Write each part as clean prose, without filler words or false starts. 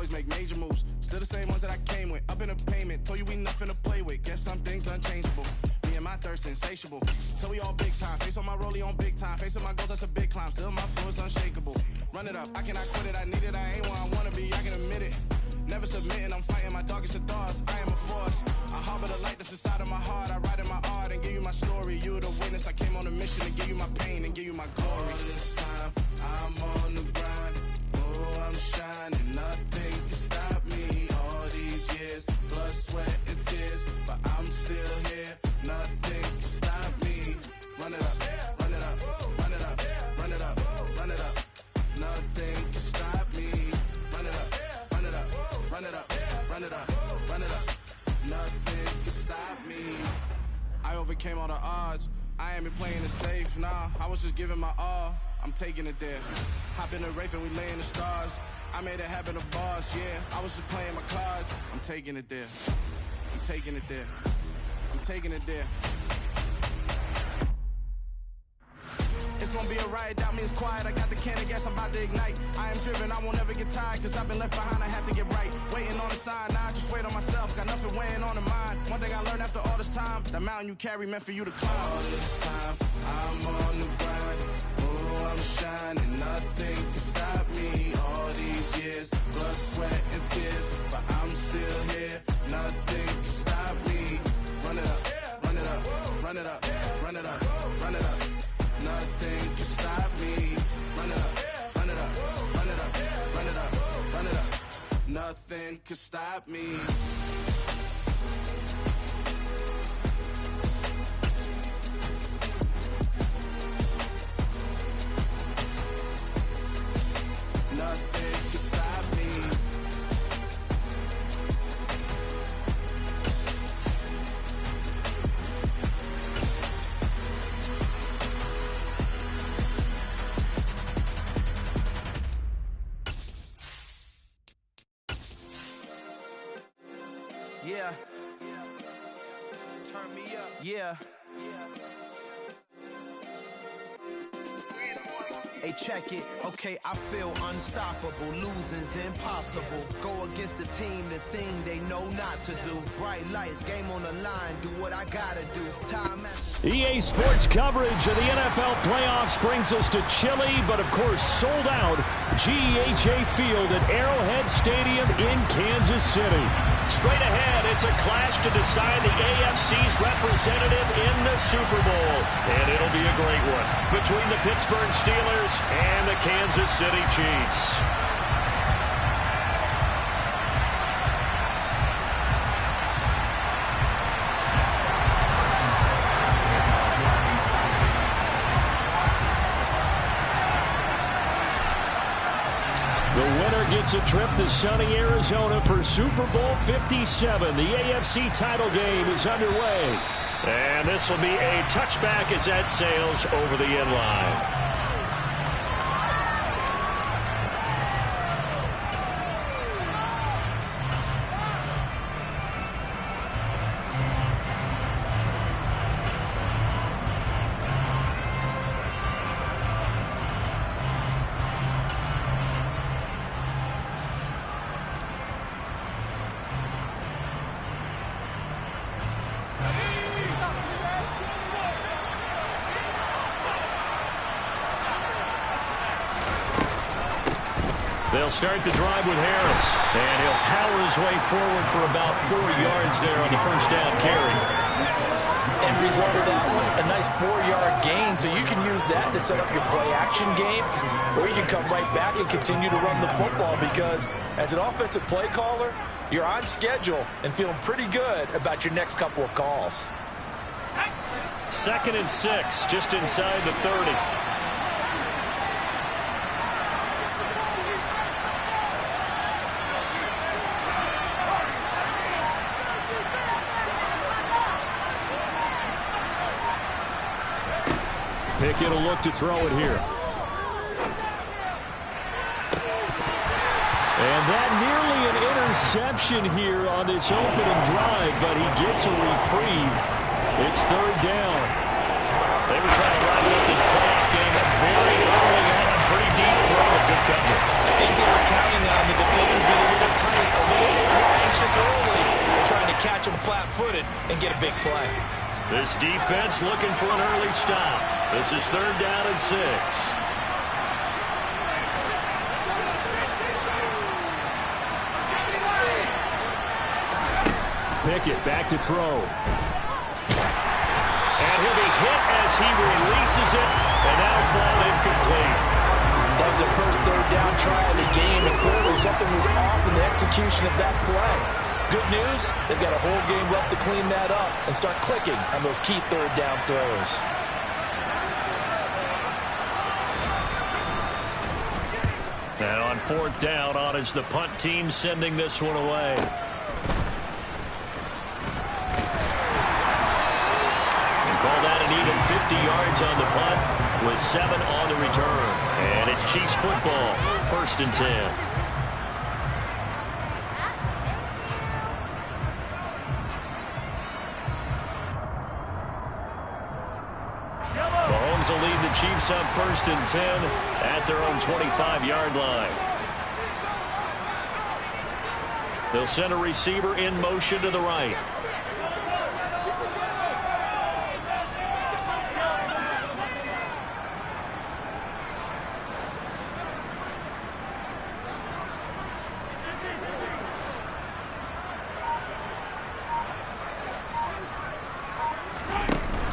always make major moves. Still the same ones that I came with. Up in a payment, told you we nothing to play with. Guess some things unchangeable. Me and my thirst insatiable. So we all big time. Face on my rollie on big time. Facing my goals, that's a big climb. Still my flow is unshakable. Run it up, I cannot quit it. I need it, I ain't where I wanna be, I can admit it. Never submitting, I'm fighting my darkest of thoughts. I am a force. I harbor the light that's inside of my heart. I write in my art and give you my story. You are the witness. I came on a mission to give you my pain and give you my glory. All this time, I'm on the grind. Oh, I'm shining. Nothing can stop me. All these years, blood, sweat, and tears. But I'm still here. Nothing can stop me. Run it up, run it up, run it up, run it up, run it up. Nothing can stop me. Run it up, run it up, run it up, run it up, run it up. Nothing can stop me. I overcame all the odds. I ain't been playing it safe, nah. I was just giving my all. I'm taking it there. Hop in the Wraith and we lay in the stars. I made it happen to boss, yeah. I was just playing my cards. I'm taking it there. I'm taking it there. I'm taking it there. It's gonna be a riot, doubt me it's quiet. I got the can of gas, I'm about to ignite. I am driven, I won't ever get tired, cause I've been left behind, I have to get right. Waiting on a sign, now I just wait on myself. Got nothing weighing on the mind. One thing I learned after all this time, the mountain you carry meant for you to climb. All this time, I'm on the grind. Oh, I'm shining, nothing can stop me. All these years, blood, sweat, and tears. But I'm still here, nothing can stop me. Run it up, run it up, run it up, run it up, run it up. Nothing can stop me. Run it up, run it up, run it up, run it up, run it up. Nothing can stop me. Nothing can stop me. Yeah. Turn me up. Yeah. Hey, check it. Okay, I feel unstoppable. Losing's impossible. Go against the team, the thing they know not to do. Bright lights, game on the line. Do what I gotta do. Time EA Sports coverage of the NFL playoffs brings us to chilly, but of course sold out GEHA Field at Arrowhead Stadium in Kansas City. Straight ahead, it's a clash to decide the AFC's representative in the Super Bowl. And it'll be a great one between the Pittsburgh Steelers and the Kansas City Chiefs. The winner gets a trip to sunny Arizona for Super Bowl 57. The AFC title game is underway. And this will be a touchback as that sails over the end line. They'll start the drive with Harris, and he'll power his way forward for about 4 yards there on the first down carry. End result of that one, a nice 4-yard gain, so you can use that to set up your play-action game, or you can come right back and continue to run the football because as an offensive play caller, you're on schedule and feeling pretty good about your next couple of calls. 2nd and 6, just inside the 30. Pickett will look to throw it here. And that nearly an interception here on this opening drive, but he gets a reprieve. It's 3rd down. They were trying to wrap up this playoff game very early on. Pretty deep throw, but good coverage. I think they were counting on the defenders being a little getting a little over-anxious early and trying to catch them flat-footed and get a big play. This defense looking for an early stop. This is 3rd down and 6. Pickett back to throw. And he'll be hit as he releases it, and that'll fall incomplete. That was the first 3rd down try of the game, and clearly something was off in the execution of that play. Good news, they've got a whole game left to clean that up and start clicking on those key 3rd down throws. And on 4th down, on is the punt team sending this one away. Call that an even 50 yards on the punt with 7 on the return. And it's Chiefs football, 1st and 10. Mahomes will lead the Chiefs up 1st and 10 at their own 25-yard line. They'll send a receiver in motion to the right.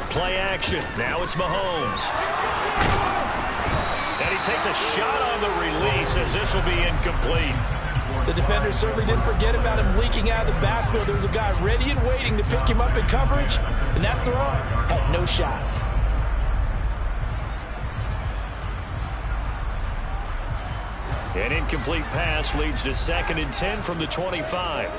Play action. Now it's Mahomes. And he takes a shot on the release as this will be incomplete. The defender certainly didn't forget about him leaking out of the backfield. There was a guy ready and waiting to pick him up in coverage, and that throw had no shot. An incomplete pass leads to 2nd and 10 from the 25.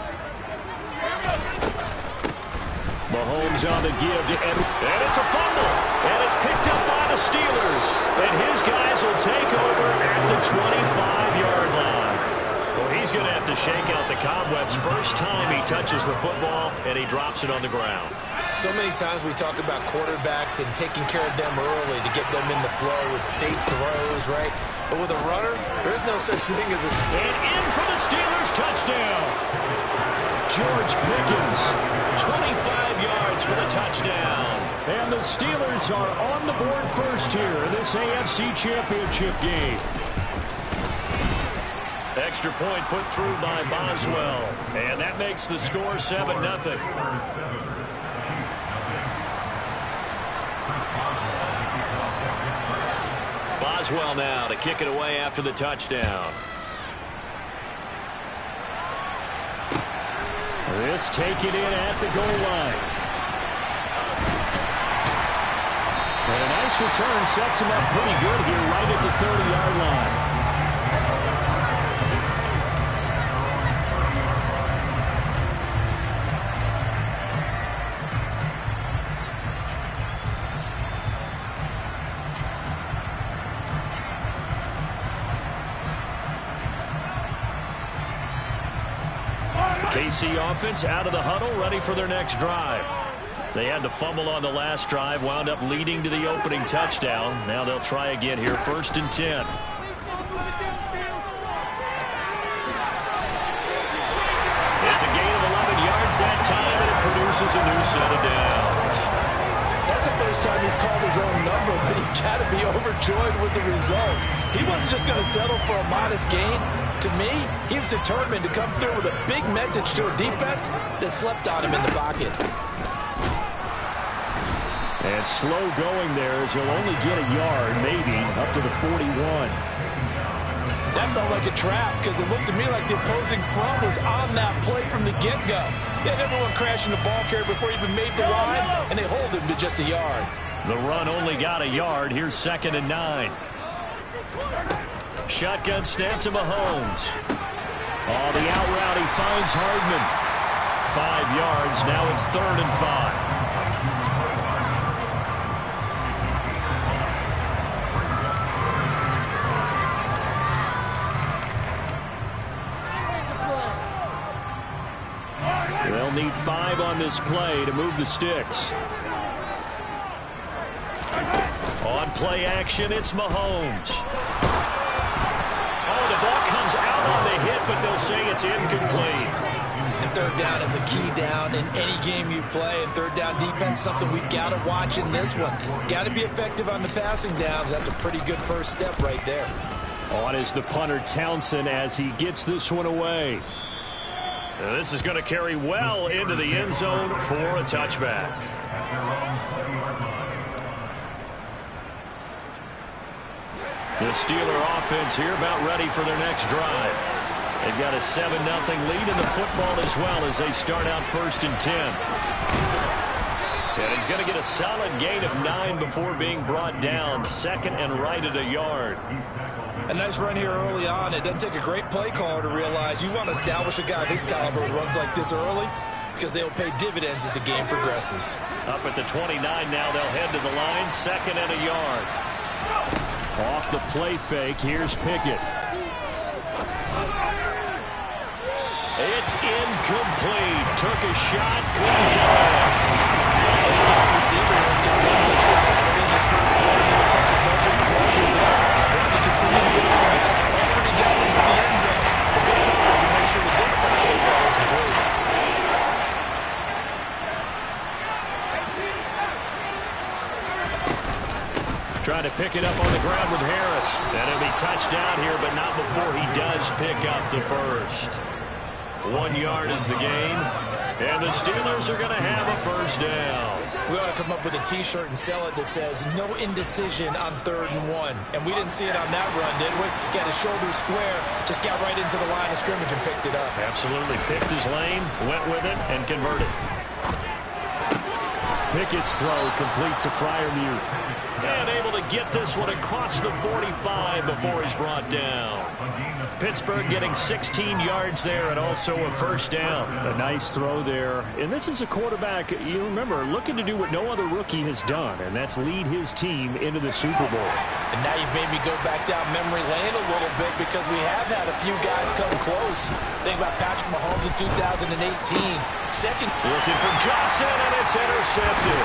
Mahomes on the give to Edwards. And it's a fumble. And it's picked up by the Steelers. And his guys will take over at the 25-yard line. Well, he's going to have to shake out the cobwebs first time he touches the football, and he drops it on the ground. So many times we talk about quarterbacks and taking care of them early to get them in the flow with safe throws, right? But with a runner, there's no such thing as a... And in for the Steelers touchdown. George Pickens, 25 yards for the touchdown. And the Steelers are on the board first here in this AFC Championship game. Extra point put through by Boswell. And that makes the score 7-0. Boswell now to kick it away after the touchdown. This taken in at the goal line. And a nice return sets him up pretty good here right at the 30-yard line. KC offense out of the huddle, ready for their next drive. They had to fumble on the last drive, wound up leading to the opening touchdown. Now they'll try again here, 1st and 10. It's a gain of 11 yards that time, and it produces a new set of downs. That's the first time he's called his own number, but he's got to be overjoyed with the results. He wasn't just going to settle for a modest gain. To me, he was determined to come through with a big message to a defense that slept on him in the pocket. And slow going there as he'll only get a yard, maybe, up to the 41. That felt like a trap because it looked to me like the opposing front was on that play from the get-go. They had everyone crashing the ball carrier before he even made the line, and they hold him to just a yard. The run only got a yard. Here's 2nd and 9. Shotgun snap to Mahomes. Oh, the out route, he finds Hardman. 5 yards, now it's 3rd and 5. They'll need 5 on this play to move the sticks. On play action, it's Mahomes. Oh, the ball comes out on the hit but they'll say it's incomplete. And third down is a key down in any game you play. And third down defense, something we got to watch in this one. Got to be effective on the passing downs. That's a pretty good first step right there. On is the punter, Townsend, as he gets this one away. This is going to carry well into the end zone for a touchback. The Steeler offense here about ready for their next drive. They've got a 7-0 lead in the football as well as they start out 1st and 10. And he's going to get a solid gain of 9 before being brought down. 2nd and right at a yard. A nice run here early on. It doesn't take a great play caller to realize you want to establish a guy of his caliber who runs like this early because they'll pay dividends as the game progresses. Up at the 29 now, they'll head to the line. 2nd and a yard. Off the play fake, here's Pickett. It's incomplete. Took a shot, couldn't get it. Receiver has got one touchdown already in this first quarter. They're trying to double the pressure there. Wanting to continue to go to the guys already got into the end zone. The good coverage will make sure that this time they call it complete. Trying to pick it up on the ground with Harris. And it'll be touchdown here, but not before he does pick up the first. 1 yard is the gain. And the Steelers are going to have a first down. We ought to come up with a T-shirt and sell it that says, no indecision on 3rd and 1. And we didn't see it on that run, did we? Got his shoulder square, just got right into the line of scrimmage and picked it up. Absolutely. Picked his lane, went with it, and converted. Pickett's throw complete to Freiermuth. And able to get this one across the 45 before he's brought down. Pittsburgh getting 16 yards there and also a first down. A nice throw there. And this is a quarterback, you remember, looking to do what no other rookie has done, and that's lead his team into the Super Bowl. And now you've made me go back down memory lane a little bit because we have had a few guys come close. Think about Patrick Mahomes in 2018. Second. Looking for Johnson, and it's intercepted.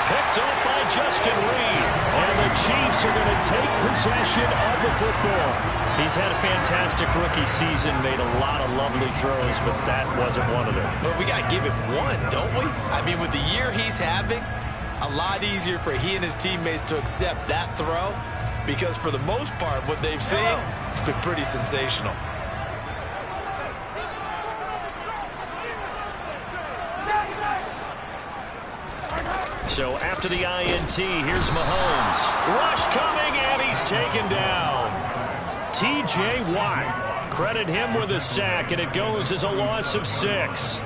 Picked up by Justin Reed. And the Chiefs are going to take possession of the football. He's had a fantastic rookie season, made a lot of lovely throws, but that wasn't one of them. But we got to give him one, don't we? I mean, with the year he's having, a lot easier for he and his teammates to accept that throw because for the most part, what they've seen, it's been pretty sensational. So after the INT, here's Mahomes. Rush coming, and he's taken down. T.J. Watt. Credit him with a sack, and it goes as a loss of 6.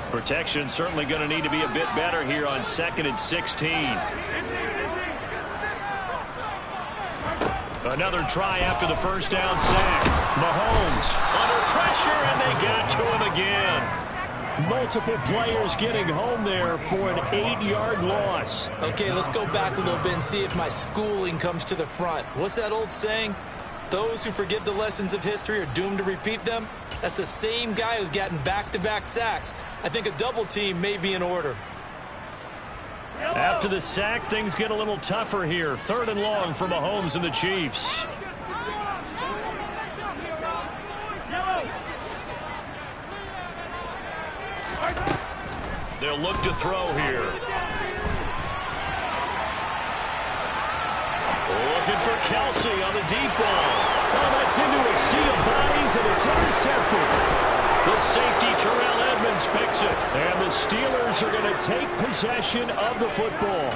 Protection certainly going to need to be a bit better here on 2nd and 16. Another try after the first down sack. Mahomes under pressure, and they got to him again. Multiple players getting home there for an 8-yard loss. Okay, let's go back a little bit and see if my schooling comes to the front. What's that old saying? Those who forget the lessons of history are doomed to repeat them. That's the same guy who's gotten back-to-back sacks. I think a double team may be in order. After the sack, things get a little tougher here. 3rd and long for Mahomes and the Chiefs. They'll look to throw here. Looking for Kelsey on the deep ball. Oh, that's into a sea of bodies, and it's intercepted. The safety, Terrell Edmonds, picks it. And the Steelers are going to take possession of the football.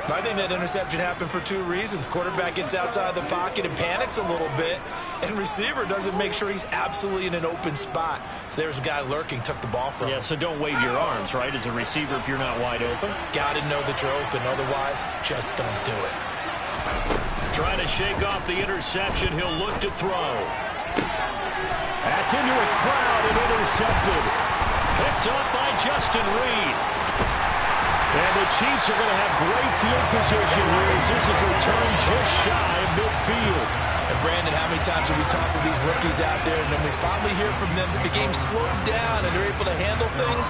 I think that interception happened for 2 reasons. Quarterback gets outside the pocket and panics a little bit, and receiver doesn't make sure he's absolutely in an open spot. So there's a guy lurking, took the ball from him. Yeah, so don't wave your arms, right, as a receiver if you're not wide open. Got to know that you're open. Otherwise, just don't do it. Trying to shake off the interception. He'll look to throw. That's into a crowd and intercepted. Picked up by Justin Reed. And the Chiefs are going to have great field position here as this is returned just shy of midfield. And Brandon, how many times have we talked to these rookies out there, and then we finally hear from them that the game slowed down and they're able to handle things?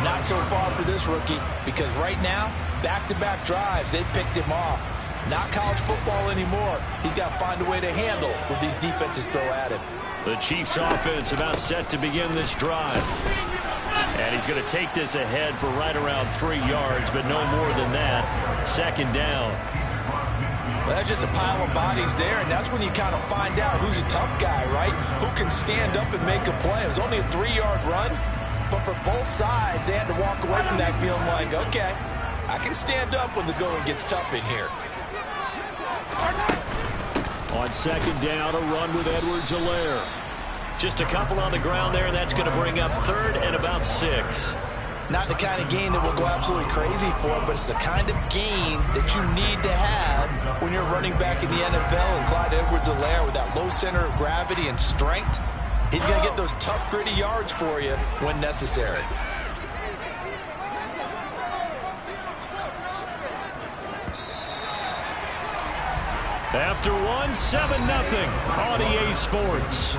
Not so far for this rookie, because right now, back-to-back drives, they picked him off. Not college football anymore. He's got to find a way to handle what these defenses throw at him. The Chiefs offense about set to begin this drive. And he's going to take this ahead for right around 3 yards, but no more than that. Second down. Well, that's just a pile of bodies there, and that's when you kind of find out who's a tough guy, right? Who can stand up and make a play. It was only a 3-yard run, but for both sides, they had to walk away from that feeling like, okay, I can stand up when the going gets tough in here. On second down, a run with Edwards-Helaire. Just a couple on the ground there, and that's going to bring up third and about 6. Not the kind of game that will go absolutely crazy for, but it's the kind of game that you need to have when you're running back in the NFL. And Clyde Edwards-Helaire, with that low center of gravity and strength, he's going to get those tough, gritty yards for you when necessary. After one, 7-0 on EA Sports.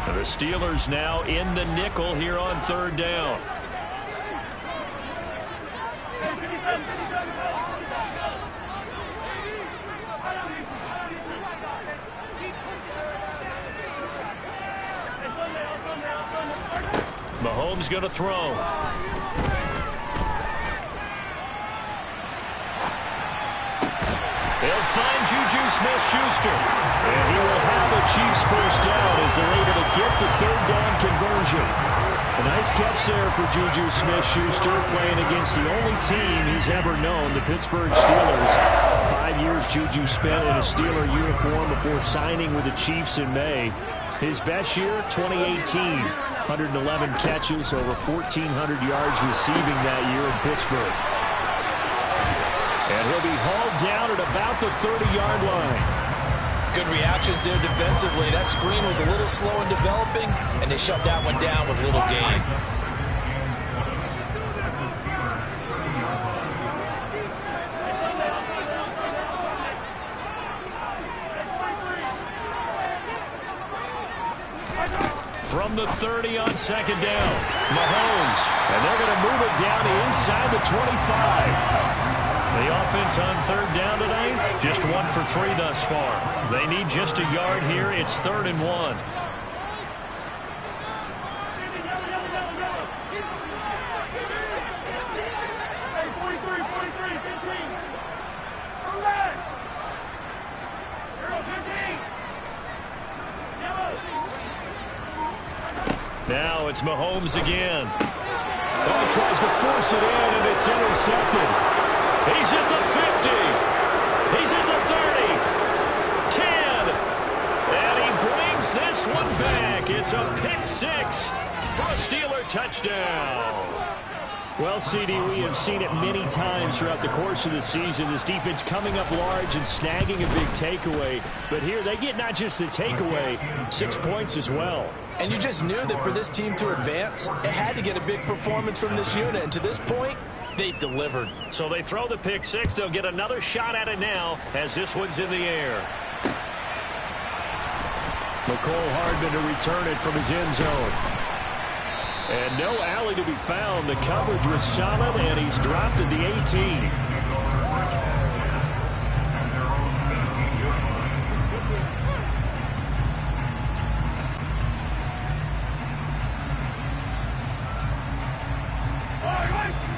The Steelers now in the nickel here on third down. Mahomes going to throw. They'll find Juju Smith-Schuster. And he will have a Chiefs first down as they're able to get the third down conversion. A nice catch there for Juju Smith-Schuster, playing against the only team he's ever known, the Pittsburgh Steelers. 5 years Juju spent in a Steeler uniform before signing with the Chiefs in May. His best year, 2018. 111 catches, over 1,400 yards receiving that year in Pittsburgh. And he'll be hauled down at about the 30-yard line. Good reactions there defensively. That screen was a little slow in developing, and they shut that one down with little gain. From the 30 on second down, Mahomes. And they're going to move it down inside the 25. The offense on third down tonight, just 1 for 3 thus far. They need just a yard here. It's 3rd and 1. Now it's Mahomes again. Oh, tries to force it in, and it's intercepted. He's at the 50. He's at the 30. 10. And he brings this one back. It's a pick 6 for a Steeler touchdown. Well, CD, we have seen it many times throughout the course of the season. This defense coming up large and snagging a big takeaway. But here they get not just the takeaway, 6 points as well. And you just knew that for this team to advance, it had to get a big performance from this unit. And to this point, they've delivered. So they throw the pick 6. They'll get another shot at it now as this one's in the air. McCole Hardman to return it from his end zone. And no alley to be found. The coverage was solid, and he's dropped at the 18.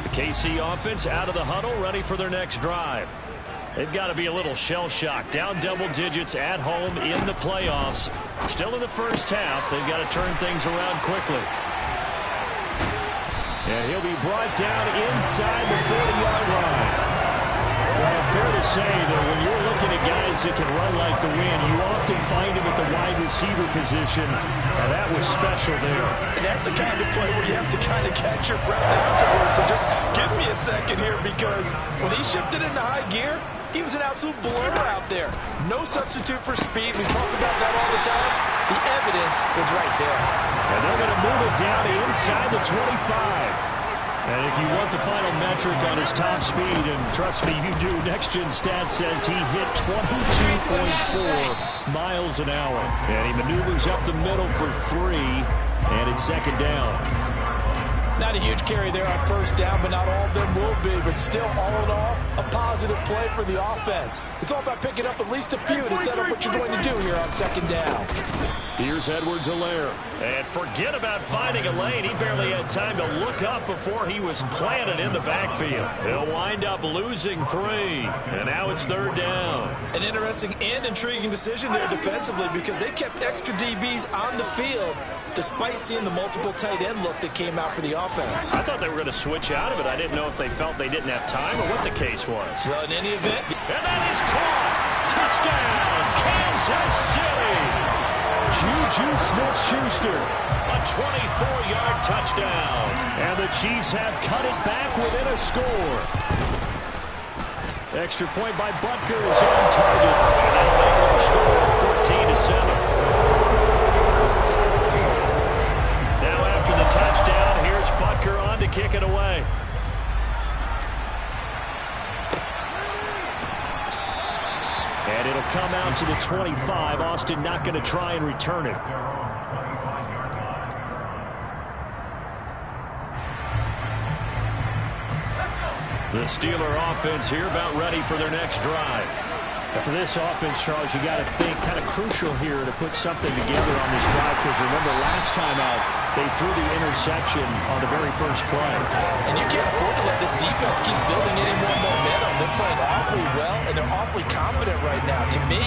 The KC offense out of the huddle, ready for their next drive. They've got to be a little shell-shocked. Down double digits at home in the playoffs. Still in the first half. They've got to turn things around quickly. And he'll be brought down inside the 40-yard line. Well, fair to say that when you're looking at guys that can run like the wind, you often find him at the wide receiver position. And that was special there. And that's the kind of play where you have to kind of catch your breath afterwards. So just give me a second here, because when he shifted into high gear, he was an absolute blur out there. No substitute for speed. We talk about that all the time. The evidence is right there. And they're going to move it down inside the 25. And if you want the final metric on his top speed, and trust me, you do, Next Gen Stats says he hit 22.4 miles an hour. And he maneuvers up the middle for 3. And it's second down. Not a huge carry there on first down, but not all of them will be. But still, all in all, a positive play for the offense. It's all about picking up at least a few to set up what you're going to do here on second down. Here's Edwards-Helaire. And forget about finding a lane. He barely had time to look up before he was planted in the backfield. He'll wind up losing 3. And now it's third down. An interesting and intriguing decision there defensively because they kept extra DBs on the field despite seeing the multiple tight end look that came out for the offense. I thought they were going to switch out of it. I didn't know if they felt they didn't have time or what the case was. Well, in any event. And that is caught. Touchdown, Kansas City. Juju Smith-Schuster, a 24-yard touchdown. And the Chiefs have cut it back within a score. Extra point by Butker is on target. And that'll make it a score of 14-7. Now after the touchdown, here's Butker on to kick it away. And it'll come out to the 25. Austin not going to try and return it. The Steeler offense here about ready for their next drive. And for this offense, Charles, you got to think kind of crucial here to put something together on this drive because remember last time out they threw the interception on the very first play. And you can't afford to let this defense keep building any more momentum. They're playing awfully well and they're awfully confident right now. To me,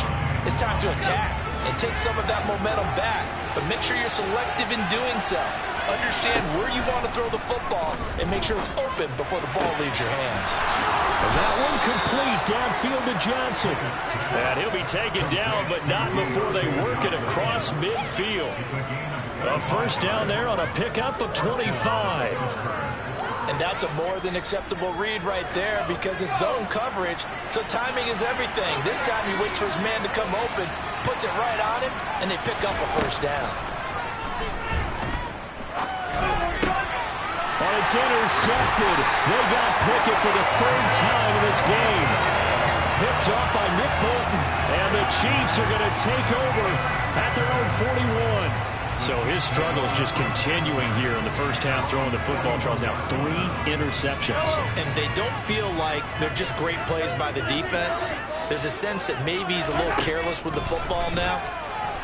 it's time to attack and take some of that momentum back. But make sure you're selective in doing so. Understand where you want to throw the football and make sure it's open before the ball leaves your hands. And that one complete downfield to Johnson. And he'll be taken down, but not before they work it across midfield. A first down there on a pickup of 25. And that's a more than acceptable read right there because it's zone coverage, so timing is everything. This time he waits for his man to come open, puts it right on him, and they pick up a first down. And it's intercepted. They got Pickett for the third time in this game. Picked up by Nick Bolton. And the Chiefs are going to take over at their own 41. So his struggle is just continuing here in the first half, throwing the football. Charles, now 3 interceptions. And they don't feel like they're just great plays by the defense. There's a sense that maybe he's a little careless with the football now.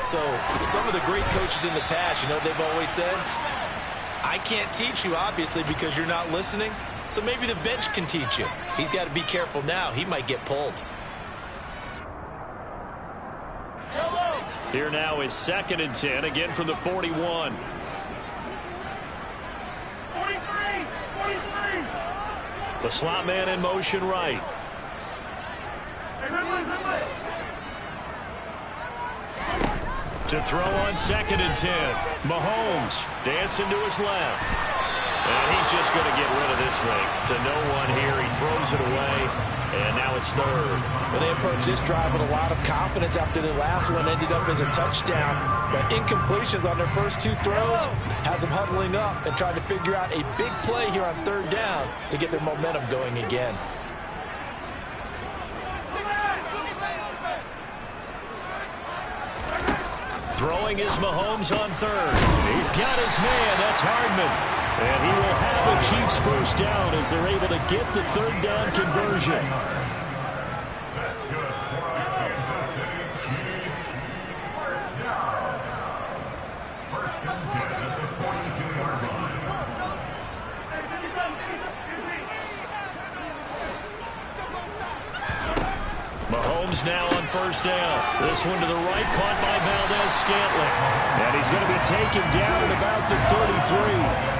So some of the great coaches in the past, you know, they've always said, I can't teach you, obviously, because you're not listening. So maybe the bench can teach you. He's got to be careful now. He might get pulled. Here now is 2nd and 10, again from the 41. 43. The slot man in motion right. To throw on 2nd and 10. Mahomes dancing to his left. And he's just going to get rid of this thing. To no one here. He throws it away. And now it's 3rd. But they approached this drive with a lot of confidence after their last one ended up as a touchdown. But incompletions on their first 2 throws has them huddling up and trying to figure out a big play here on 3rd down to get their momentum going again. Throwing is Mahomes on 3rd. He's got his man. That's Hardman. And he will have the Chiefs first down as they're able to get the 3rd down conversion. Mahomes now on 1st down. This one to the right, caught by Valdez-Scantling. And he's going to be taken down at about the 33.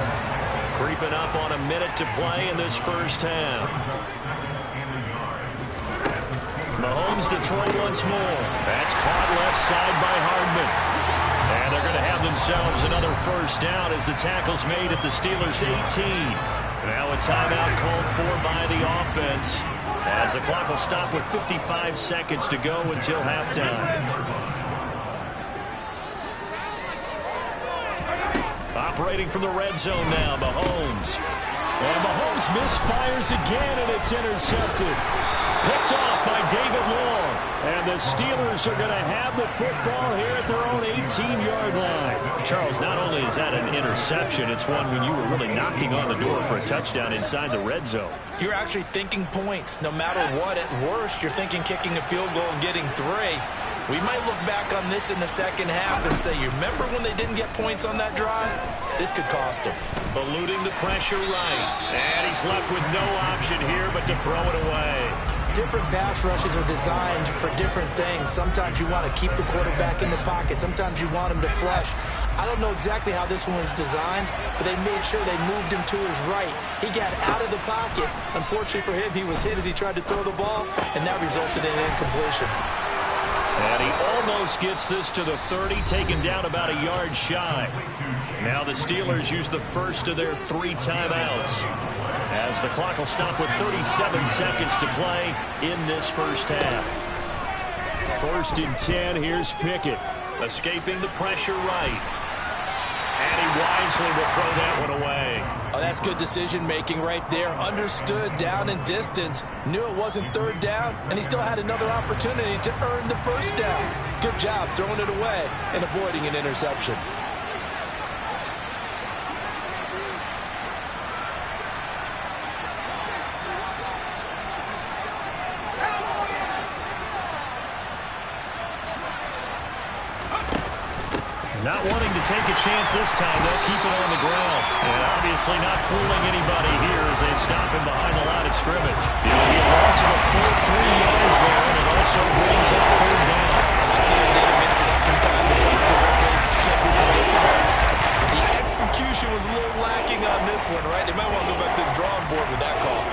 Creeping up on a minute to play in this first half. Mahomes to throw once more. That's caught left side by Hardman. And they're going to have themselves another first down as the tackle's made at the Steelers' 18. Now a timeout called for by the offense, as the clock will stop with 55 seconds to go until halftime. Operating from the red zone now, Mahomes. And Mahomes misfires again, and it's intercepted. Picked off by David Long. And the Steelers are going to have the football here at their own 18-yard line. Charles, not only is that an interception, it's one when you were really knocking on the door for a touchdown inside the red zone. You're actually thinking points. No matter what, at worst, you're thinking kicking a field goal and getting 3. We might look back on this in the second half and say, you remember when they didn't get points on that drive? This could cost them. Eluding the pressure right. And he's left with no option here but to throw it away. Different pass rushes are designed for different things. Sometimes you want to keep the quarterback in the pocket. Sometimes you want him to flush. I don't know exactly how this one was designed, but they made sure they moved him to his right. He got out of the pocket. Unfortunately for him, he was hit as he tried to throw the ball, and that resulted in an incompletion. And he almost gets this to the 30, taken down about a yard shy. Now the Steelers use the first of their 3 timeouts, as the clock will stop with 37 seconds to play in this first half. 1st and 10, here's Pickett. Escaping the pressure right. And he wisely will throw that one away. Oh, that's good decision-making right there. Understood down and distance. Knew it wasn't 3rd down, and he still had another opportunity to earn the 1st down. Good job throwing it away and avoiding an interception. Not wanting to take a chance this time, they'll keep it on the ground. And obviously not fooling anybody here as they stop him behind the line of scrimmage. It'll be a loss of a full 3 yards there, and it also brings up 3rd down. I think they need to mix it up from time to time because let's face it, you can't be predictable. The execution was a little lacking on this one, right? They might want to go back to the drawing board with that call.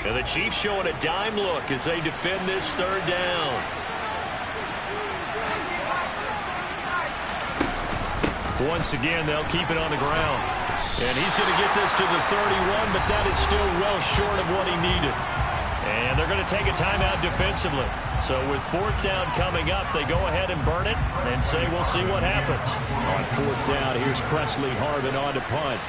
And the Chiefs showing a dime look as they defend this 3rd down. Once again, they'll keep it on the ground. And he's going to get this to the 31, but that is still well short of what he needed. And they're going to take a timeout defensively. So with 4th down coming up, they go ahead and burn it and say we'll see what happens. On 4th down, here's Presley Harvin on to punt.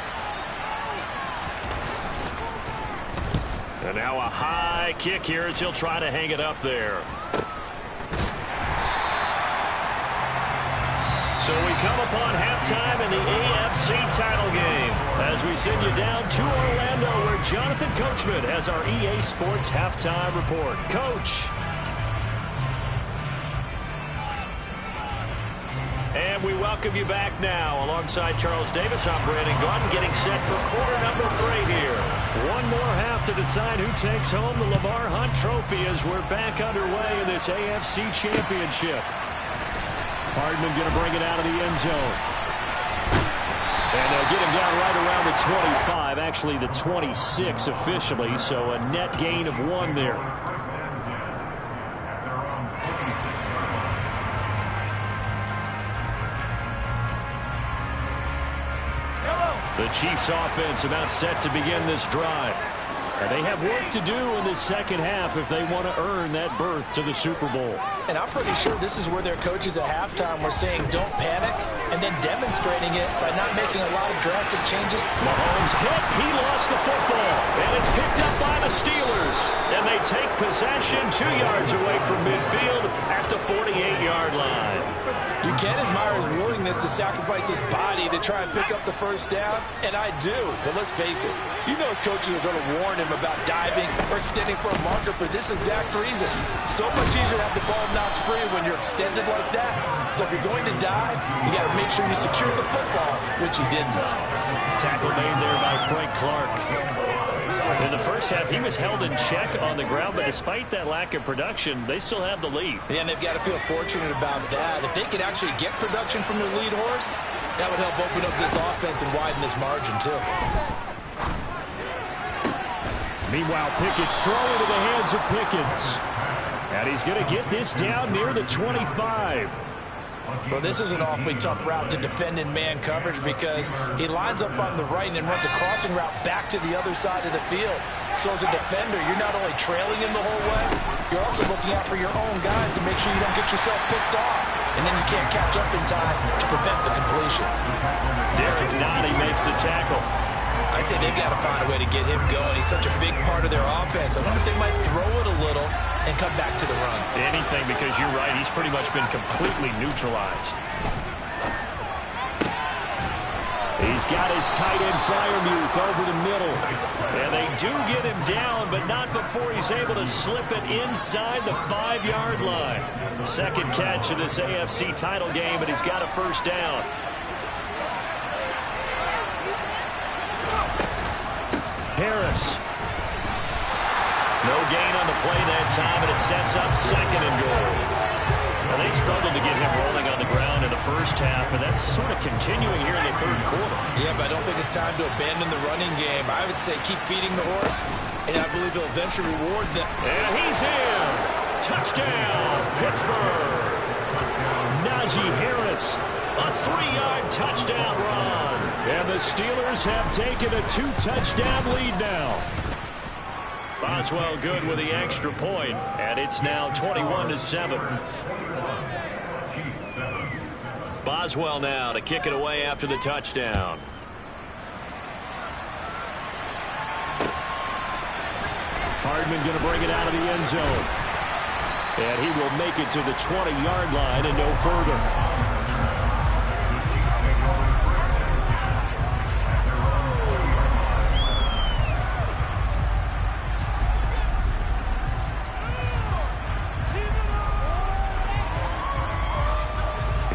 And now a high kick here as he'll try to hang it up there. So we come upon halftime in the AFC title game as we send you down to Orlando where Jonathan Coachman has our EA Sports halftime report. Coach. And we welcome you back now. Alongside Charles Davis, I'm Brandon Gaudin getting set for quarter number 3 here. One more half to decide who takes home the Lamar Hunt Trophy as we're back underway in this AFC Championship. Hardman going to bring it out of the end zone. And they'll get him down right around the 25, actually the 26 officially, so a net gain of 1 there. The Chiefs offense about set to begin this drive. And they have work to do in the second half if they want to earn that berth to the Super Bowl. And I'm pretty sure this is where their coaches at halftime were saying don't panic and then demonstrating it by not making a lot of drastic changes. Mahomes hit. He lost the football. And it's picked up by the Steelers. And they take possession 2 yards away from midfield at the 48-yard line. You can admire his willingness to sacrifice his body to try and pick up the 1st down, and I do. But let's face it, you know his coaches are going to warn him about diving or extending for a marker for this exact reason. So much easier to have the ball knocked free when you're extended like that. So if you're going to dive, you got to make sure you secure the football, which he didn't. Tackle made there by Frank Clark. In the first half, he was held in check on the ground, but despite that lack of production, they still have the lead. Yeah, and they've got to feel fortunate about that. If they could actually get production from their lead horse, that would help open up this offense and widen this margin, too. Meanwhile, Pickett's throw into the hands of Pickens. And he's going to get this down near the 25. Well, this is an awfully tough route to defend in man coverage because he lines up on the right and then runs a crossing route back to the other side of the field. So as a defender, you're not only trailing him the whole way, you're also looking out for your own guys to make sure you don't get yourself picked off. And then you can't catch up in time to prevent the completion. Derek Nottie makes the tackle. I'd I'd say they've got to find a way to get him going. He's such a big part of their offense. I wonder if they might throw it a little and come back to the run. Anything, because you're right. He's pretty much been completely neutralized. He's got his tight end Freiermuth over the middle. And they do get him down, but not before he's able to slip it inside the 5-yard line. Second catch of this AFC title game, but he's got a first down. Harris. No gain on the play that time, and it sets up second and goal. Now, they struggled to get him rolling on the ground in the first half, and that's sort of continuing here in the third quarter. Yeah, but I don't think it's time to abandon the running game. I would say keep feeding the horse, and I believe he'll eventually reward them. And he's in. Touchdown, Pittsburgh. Najee Harris, a 3-yard touchdown run. And the Steelers have taken a 2-touchdown lead now. Boswell good with the extra point, and it's now 21-7. Boswell now to kick it away after the touchdown. Hardman going to bring it out of the end zone. And he will make it to the 20-yard line and no further.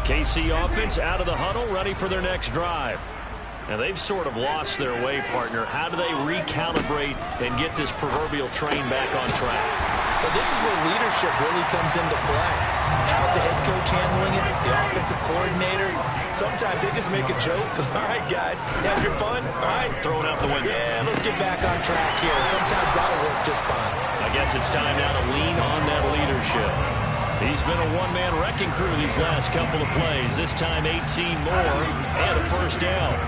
KC offense out of the huddle, ready for their next drive. Now, they've sort of lost their way, partner. How do they recalibrate and get this proverbial train back on track? Well, this is where leadership really comes into play. How's the head coach handling it? The offensive coordinator? Sometimes they just make a joke. All right, guys, have your fun? All right. Throw it out the window. Yeah, let's get back on track here. And sometimes that'll work just fine. I guess it's time now to lean on that leadership. He's been a one-man wrecking crew these last couple of plays. This time 18 more and a first down.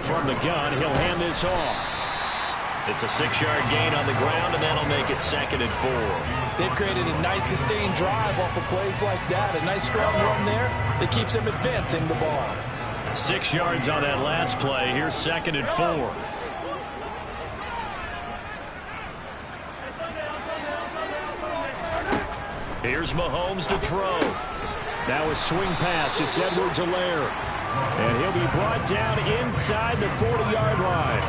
From the gun, he'll hand this off. It's a 6-yard gain on the ground, and that'll make it 2nd and 4. They've created a nice sustained drive off of plays like that. A nice strong run there that keeps them advancing the ball. 6 yards on that last play. Here's 2nd and 4. Here's Mahomes to throw. Now a swing pass. It's Edwards-Helaire. And he'll be brought down inside the 40-yard line.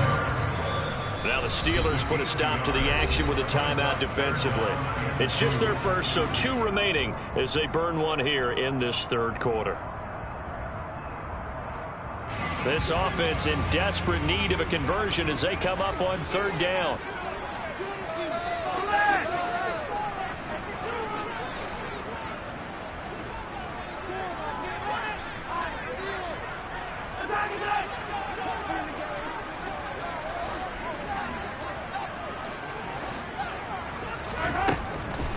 Now the Steelers put a stop to the action with a timeout defensively. It's just their first, so 2 remaining as they burn one here in this third quarter. This offense in desperate need of a conversion as they come up on 3rd down.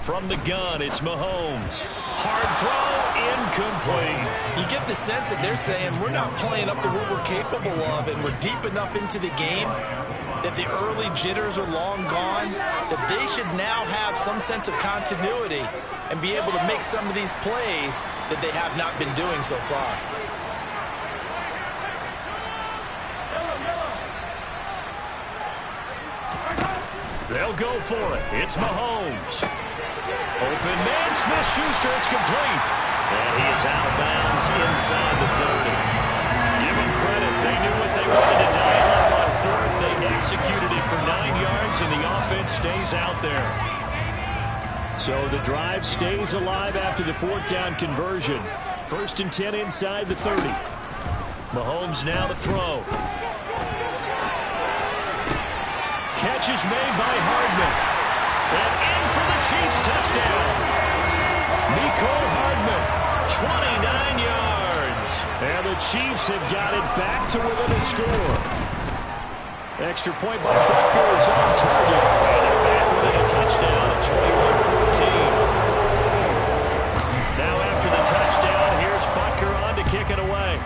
From the gun, it's Mahomes. Hard throw, incomplete. You get the sense that they're saying we're not playing up to what we're capable of, and we're deep enough into the game that the early jitters are long gone, that they should now have some sense of continuity and be able to make some of these plays that they have not been doing so far. They'll go for it. It's Mahomes. Open man, Smith-Schuster, it's complete. And he is out of bounds inside the 30. Give him credit. They knew what they wanted to dial up on 4th. They executed it for 9 yards, and the offense stays out there. So the drive stays alive after the 4th down conversion. 1st and 10 inside the 30. Mahomes now to throw. Catch is made by Hardman. And in for the Chiefs touchdown. Mecole Hardman, 29 yards. And the Chiefs have got it back to within a score. Extra point by Butker is on target. And they're back within a touchdown at 21-14. Now after the touchdown, here's Butker on to kick it away.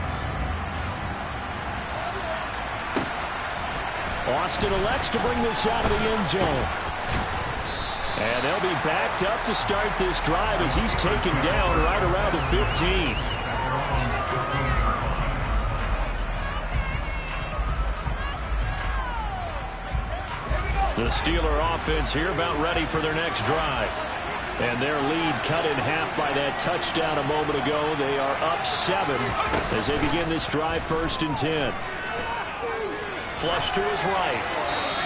Austin elects to bring this out of the end zone. And they'll be backed up to start this drive as he's taken down right around the 15. The Steeler offense here about ready for their next drive. And their lead cut in half by that touchdown a moment ago. They are up 7 as they begin this drive, 1st and 10. Flush to his right.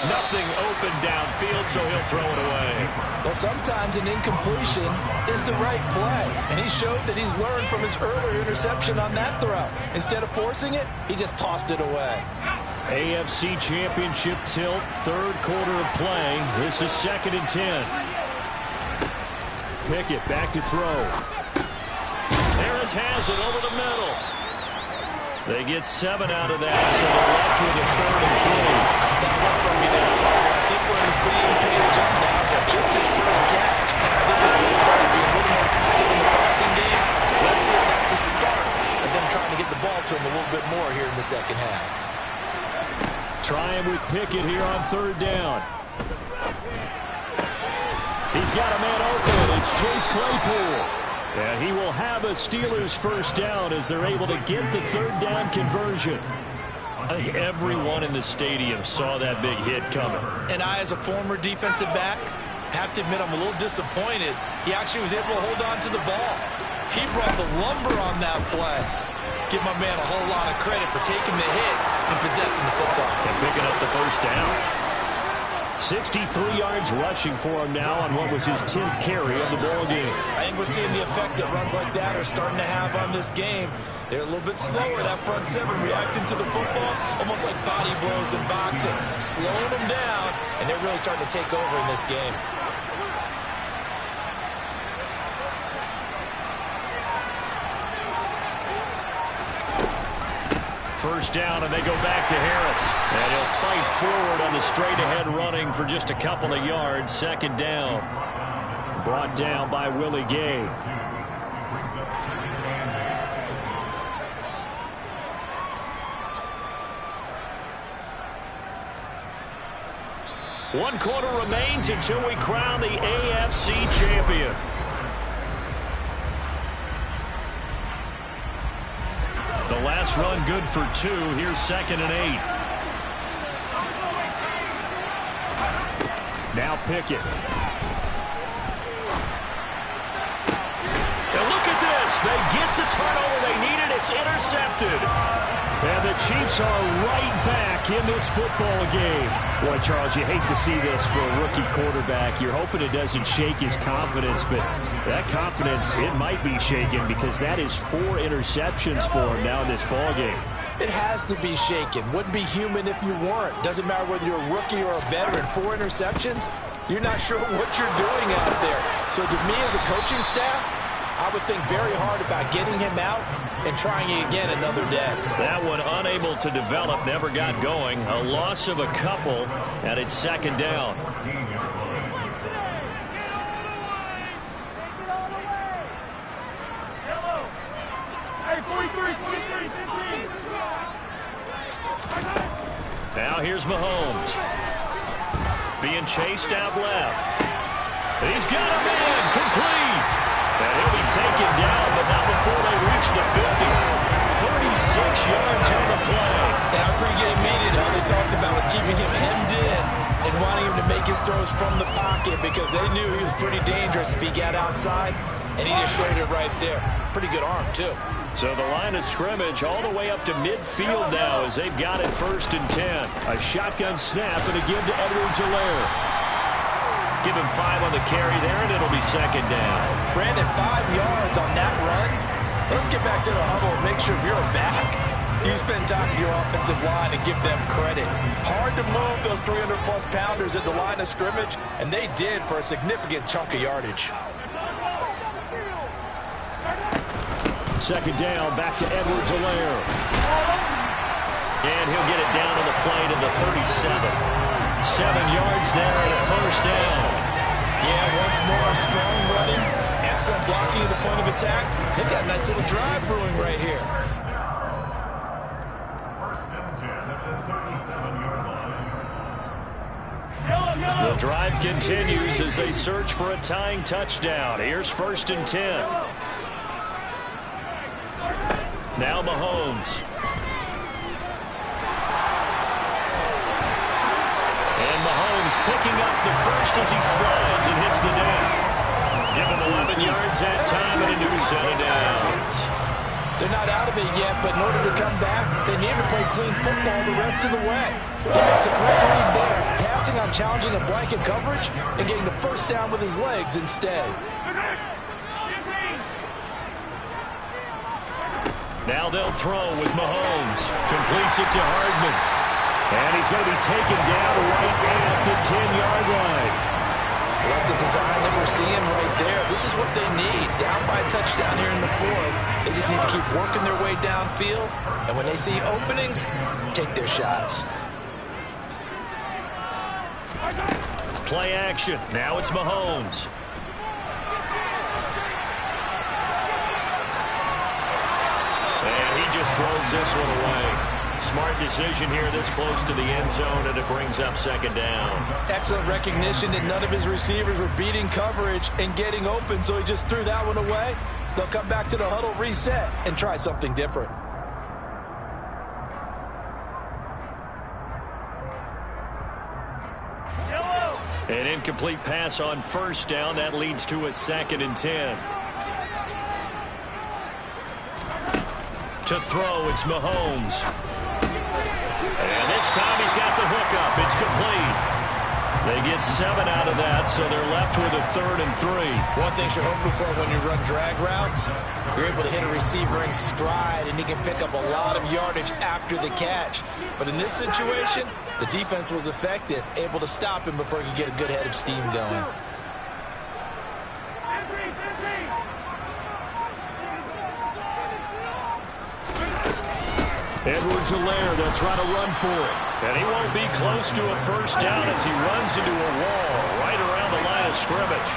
Nothing open downfield, so he'll throw it away. Well, sometimes an incompletion is the right play. And he showed that he's learned from his earlier interception on that throw. Instead of forcing it, he just tossed it away. AFC Championship tilt, 3rd quarter of play. This is 2nd and 10. Pickett back to throw. Harris has it over the middle. They get 7 out of that, so they're left with a 3rd and 3. That one from you there, partner. I think we're on the same page on that one. Just his first catch. I think we're going to be a little more active in the passing game. Let's see if that's the start of them trying to get the ball to him a little bit more here in the second half. Trying with Pickett here on 3rd down. He's got a man open. It's Chase Claypool. And he will have a Steelers 1st down as they're able to get the 3rd down conversion. I think everyone in the stadium saw that big hit coming. And I, as a former defensive back, have to admit I'm a little disappointed. He actually was able to hold on to the ball. He brought the lumber on that play. Give my man a whole lot of credit for taking the hit and possessing the football. And picking up the 1st down. 63 yards rushing for him now on what was his 10th carry of the ball game. I think we're seeing the effect that runs like that are starting to have on this game. They're a little bit slower, that front 7, reacting to the football, almost like body blows in boxing, slowing them down, and they're really starting to take over in this game. First down, and they go back to Harris. And he'll fight forward on the straight-ahead running for just a couple of yards. 2nd down. Brought down by Willie Gay. One quarter remains until we crown the AFC champion. The last run good for 2. Here's 2nd and 8. Now Pickett. And look at this. They get the turnover they needed. It's intercepted. And the Chiefs are right back in this football game. Boy, Charles, you hate to see this for a rookie quarterback. You're hoping it doesn't shake his confidence, but that confidence, it might be shaken because that is 4 interceptions for him now in this ball game. It has to be shaken. Wouldn't be human if you weren't. Doesn't matter whether you're a rookie or a veteran. 4 interceptions, you're not sure what you're doing out there. So to me as a coaching staff, I would think very hard about getting him out and trying it again another day. That one unable to develop, never got going. A loss of a couple, and it's 2nd down. Now here's Mahomes. Being chased out left. He's got a man complete. And he'll be taken down, but not before they reach the 50. 36 yards on the play. In our pregame meeting, all they talked about was keeping him hemmed in and wanting him to make his throws from the pocket because they knew he was pretty dangerous if he got outside, and he just showed it right there. Pretty good arm, too. So the line of scrimmage all the way up to midfield now as they've got it 1st and 10. A shotgun snap and a give to Edwards-Helaire. Give him 5 on the carry there, and it'll be 2nd down. Brandon, 5 yards on that run. Let's get back to the huddle and make sure if you're back, you spend time with your offensive line and give them credit. Hard to move those 300-plus pounders at the line of scrimmage, and they did for a significant chunk of yardage. 2nd down, back to Edwards-Helaire. And he'll get it down to the play to the 37. 7 yards there and a 1st down. Yeah, once more, strong running, excellent blocking at the point of attack. They've got a nice little drive brewing right here. The drive continues as they search for a tying touchdown. Here's 1st and 10. Now Mahomes. And Mahomes picking up the first as he slides and hits the net. Give him 11 yards that time and a new set of downs. They're not out of it yet, but in order to come back, they need to play clean football the rest of the way. He makes the correct read there, passing on challenging a blanket coverage and getting the first down with his legs instead. Now they'll throw with Mahomes. Completes it to Hardman. And he's going to be taken down right at the 10-yard line. Love the design that we're seeing right there. This is what they need. Down by a touchdown here in the fourth. They just need to keep working their way downfield. And when they see openings, take their shots. Play action. Now it's Mahomes. And he just throws this one away. Smart decision here this close to the end zone, and it brings up second down. Excellent recognition that none of his receivers were beating coverage and getting open, so he just threw that one away. They'll come back to the huddle, reset, and try something different. An incomplete pass on first down. That leads to a 2nd and 10. To throw, it's Mahomes. And this time he's got the hookup. It's complete. They get 7 out of that, so they're left with a 3rd and 3. One thing you're hoping for when you run drag routes, you're able to hit a receiver in stride, and he can pick up a lot of yardage after the catch. But in this situation, the defense was effective, able to stop him before he could get a good head of steam going. Edwards-Helaire, they'll try to run for it. And he won't be close to a first down as he runs into a wall right around the line of scrimmage.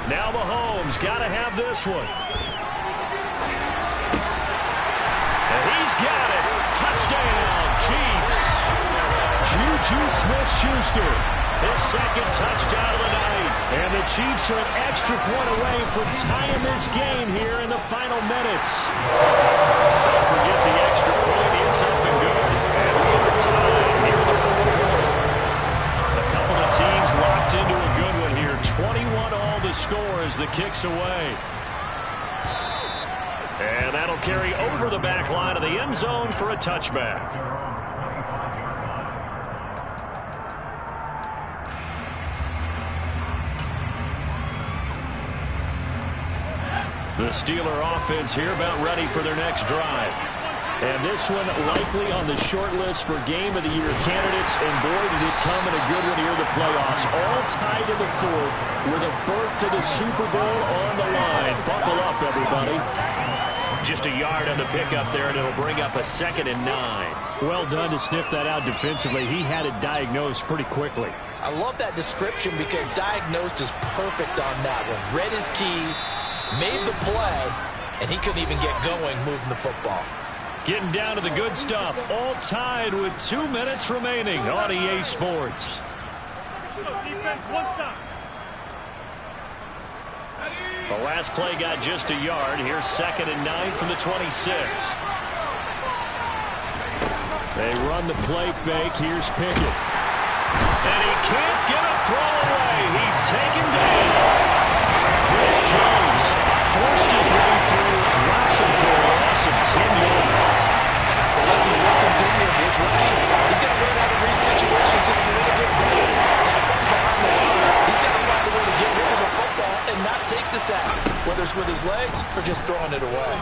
Now Mahomes got to have this one. And he's got it. Touchdown, Chiefs. Juju Smith-Schuster. His 2nd touchdown of the night. And the Chiefs are an extra point away from tying this game here in the final minutes. Don't forget the extra point. It's up and good. And we are tied here in the fourth quarter. A couple of teams locked into a good one here. 21-all the score as the kick's away. And that'll carry over the back line of the end zone for a touchback. The Steeler offense here about ready for their next drive. And this one likely on the short list for Game of the Year candidates. And boy, did it come in a good one here in the playoffs. All tied in the fourth with a berth to the Super Bowl on the line. Buckle up, everybody. Just a yard on the pickup there, and it'll bring up a 2nd and 9. Well done to sniff that out defensively. He had it diagnosed pretty quickly. I love that description because diagnosed is perfect on that one. Read his keys, made the play, and he couldn't even get going moving the football. Getting down to the good stuff. All tied with 2 minutes remaining on EA Sports. Defense, one stop. The last play got just a yard. Here's 2nd and 9 from the 26. They run the play fake. Here's Pickett. And he can't get a throw away. He's taken down. Chris Jones forced his way through, drops him for a loss of 10 yards. The lessons will continue. This rookie, he's got to learn how to read situations just a little bit better. That from behind the line, he's got to find a way to get rid of the football and not take the sack, whether it's with his legs or just throwing it away.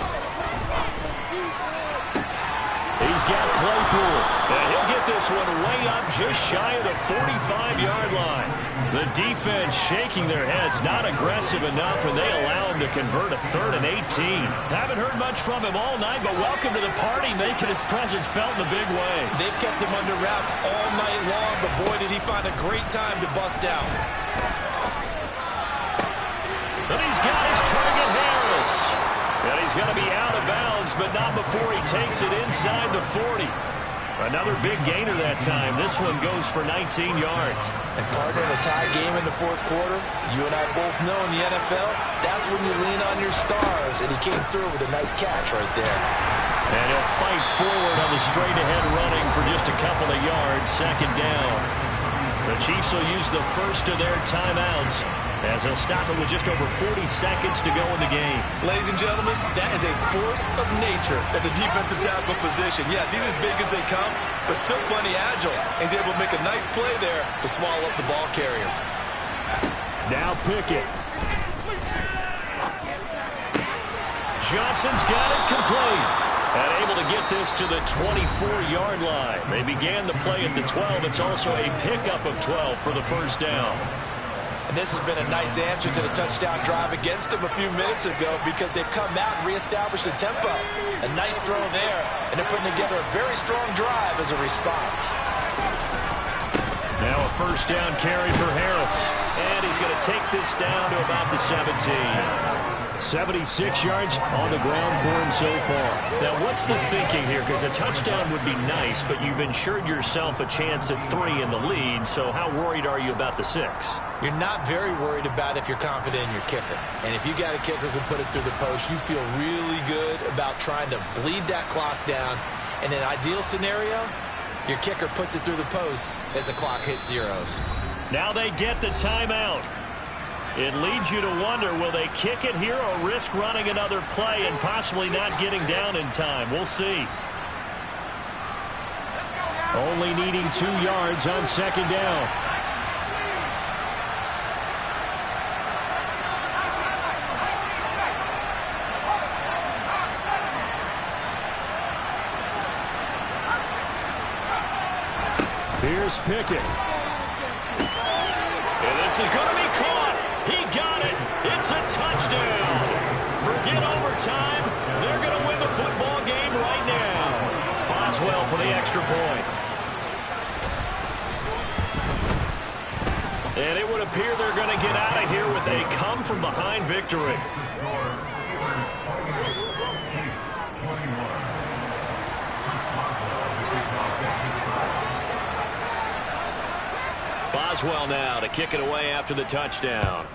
He's got Claypool, and he'll get this one way up just shy of the 45-yard line. The defense shaking their heads, not aggressive enough, and they allow him to convert a 3rd and 18. Haven't heard much from him all night, but welcome to the party, making his presence felt in a big way. They've kept him under wraps all night long, but boy, did he find a great time to bust out. And he's got his target, Harris. And he's going to be out of bounds, but not before he takes it inside the 40. Another big gainer that time. This one goes for 19 yards. And partner, in a tie game in the fourth quarter, you and I both know in the NFL, that's when you lean on your stars. And he came through with a nice catch right there. And he'll fight forward on the straight-ahead running for just a couple of yards. Second down. The Chiefs will use the first of their timeouts as he'll stop it with just over 40 seconds to go in the game. Ladies and gentlemen, that is a force of nature at the defensive tackle position. Yes, he's as big as they come, but still plenty agile. He's able to make a nice play there to swallow up the ball carrier. Now Pickett. Johnson's got it complete. And able to get this to the 24-yard line. They began the play at the 12. It's also a pickup of 12 for the first down. And this has been a nice answer to the touchdown drive against them a few minutes ago because they've come out and reestablished the tempo. A nice throw there, and they're putting together a very strong drive as a response. Now a first down carry for Harris. And he's going to take this down to about the 17. 76 yards on the ground for him so far. Now, what's the thinking here? Because a touchdown would be nice, but you've ensured yourself a chance at 3 in the lead, so how worried are you about the 6? You're not very worried about if you're confident in your kicker. And if you got a kicker who can put it through the post, you feel really good about trying to bleed that clock down. In an ideal scenario, your kicker puts it through the post as the clock hits zeros. Now they get the timeout. It leads you to wonder, will they kick it here or risk running another play and possibly not getting down in time? We'll see. Only needing 2 yards on second down. Here's Pickett. And this is going to be caught. He got it. It's a touchdown. Forget overtime. They're going to win the football game right now. Boswell for the extra point. And it would appear they're going to get out of here with a come-from-behind victory. Boswell now to kick it away after the touchdown.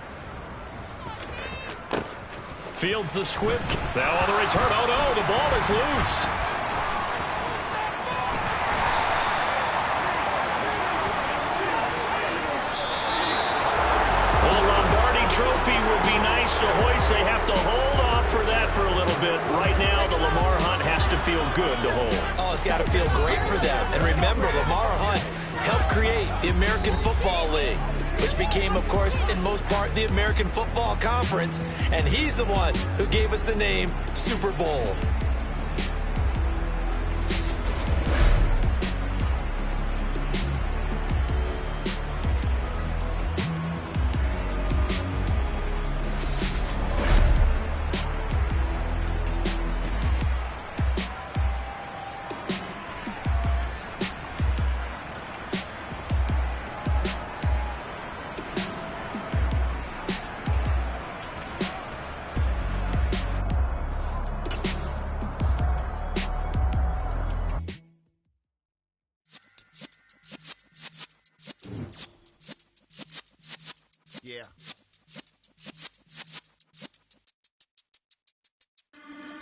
Fields the squib. Now on the return. Oh, no, the ball is loose. Well, the Lombardi Trophy would be nice to hoist. They have to hold off for that for a little bit. Right now, the Lamar Hunt has to feel good to hold. Oh, it's got to feel great for them. And remember, Lamar Hunt helped create the American Football League, which became, of course, in most part, the American Football Conference. And he's the one who gave us the name Super Bowl. Yeah.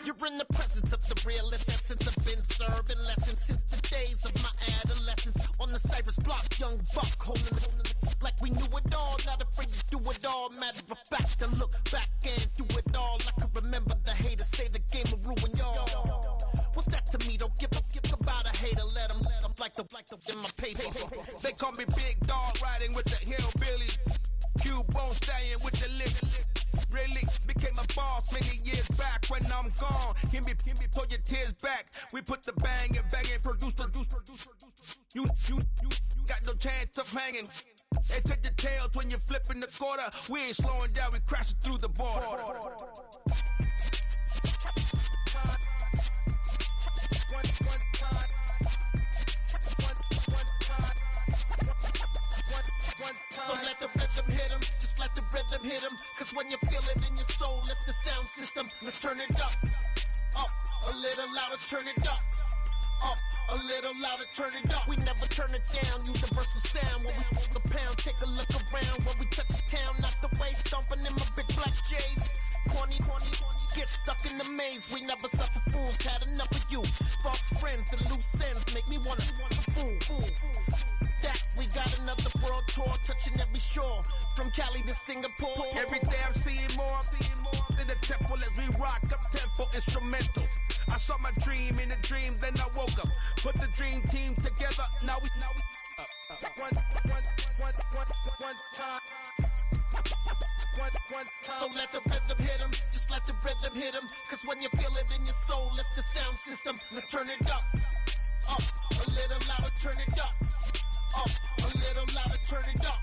You're in the presence of the realest essence. I've been serving lessons since the days of my adolescence. On the Cypress block, young buck holding it like we knew it all. Not afraid to do it all. Matter of fact, to look back and do it all. I can remember the haters say the game will ruin y'all. What's that to me? Don't give about a hater. Let them like the in my paper. They call me Big Dog, riding with the hillbillies. Cubone staying with the lick. Really became a boss many years back. When I'm gone, can be pull your tears back. We put the bang and produce. You got no chance of hanging. They take the tails when you're flipping the quarter. We ain't slowing down, we crashing through the border. So let the rhythm hit him, just let the rhythm hit him. Cause when you feel it in your soul, lift the sound system. Let's turn it up, a little louder, turn it up, a little louder, turn it up. We never turn it down, universal sound. When we hold the pound, take a look around. When we touch the town, knock the way, stomping in my big black J's. Corny, get stuck stuck in the maze. We never suffer fools. Had enough of you. False friends and loose ends make me wanna fool. That we got another world tour touching every shore from Cali to Singapore. Every day I'm seeing more in the temple as we rock up tempo instrumentals. I saw my dream in a dream, then I woke up. Put the dream team together. Now we one time. So let the rhythm hit 'em, just let the rhythm hit 'em. Cause when you feel it in your soul, lift the sound system. Now turn it up a little louder, turn it up a little louder, turn it up.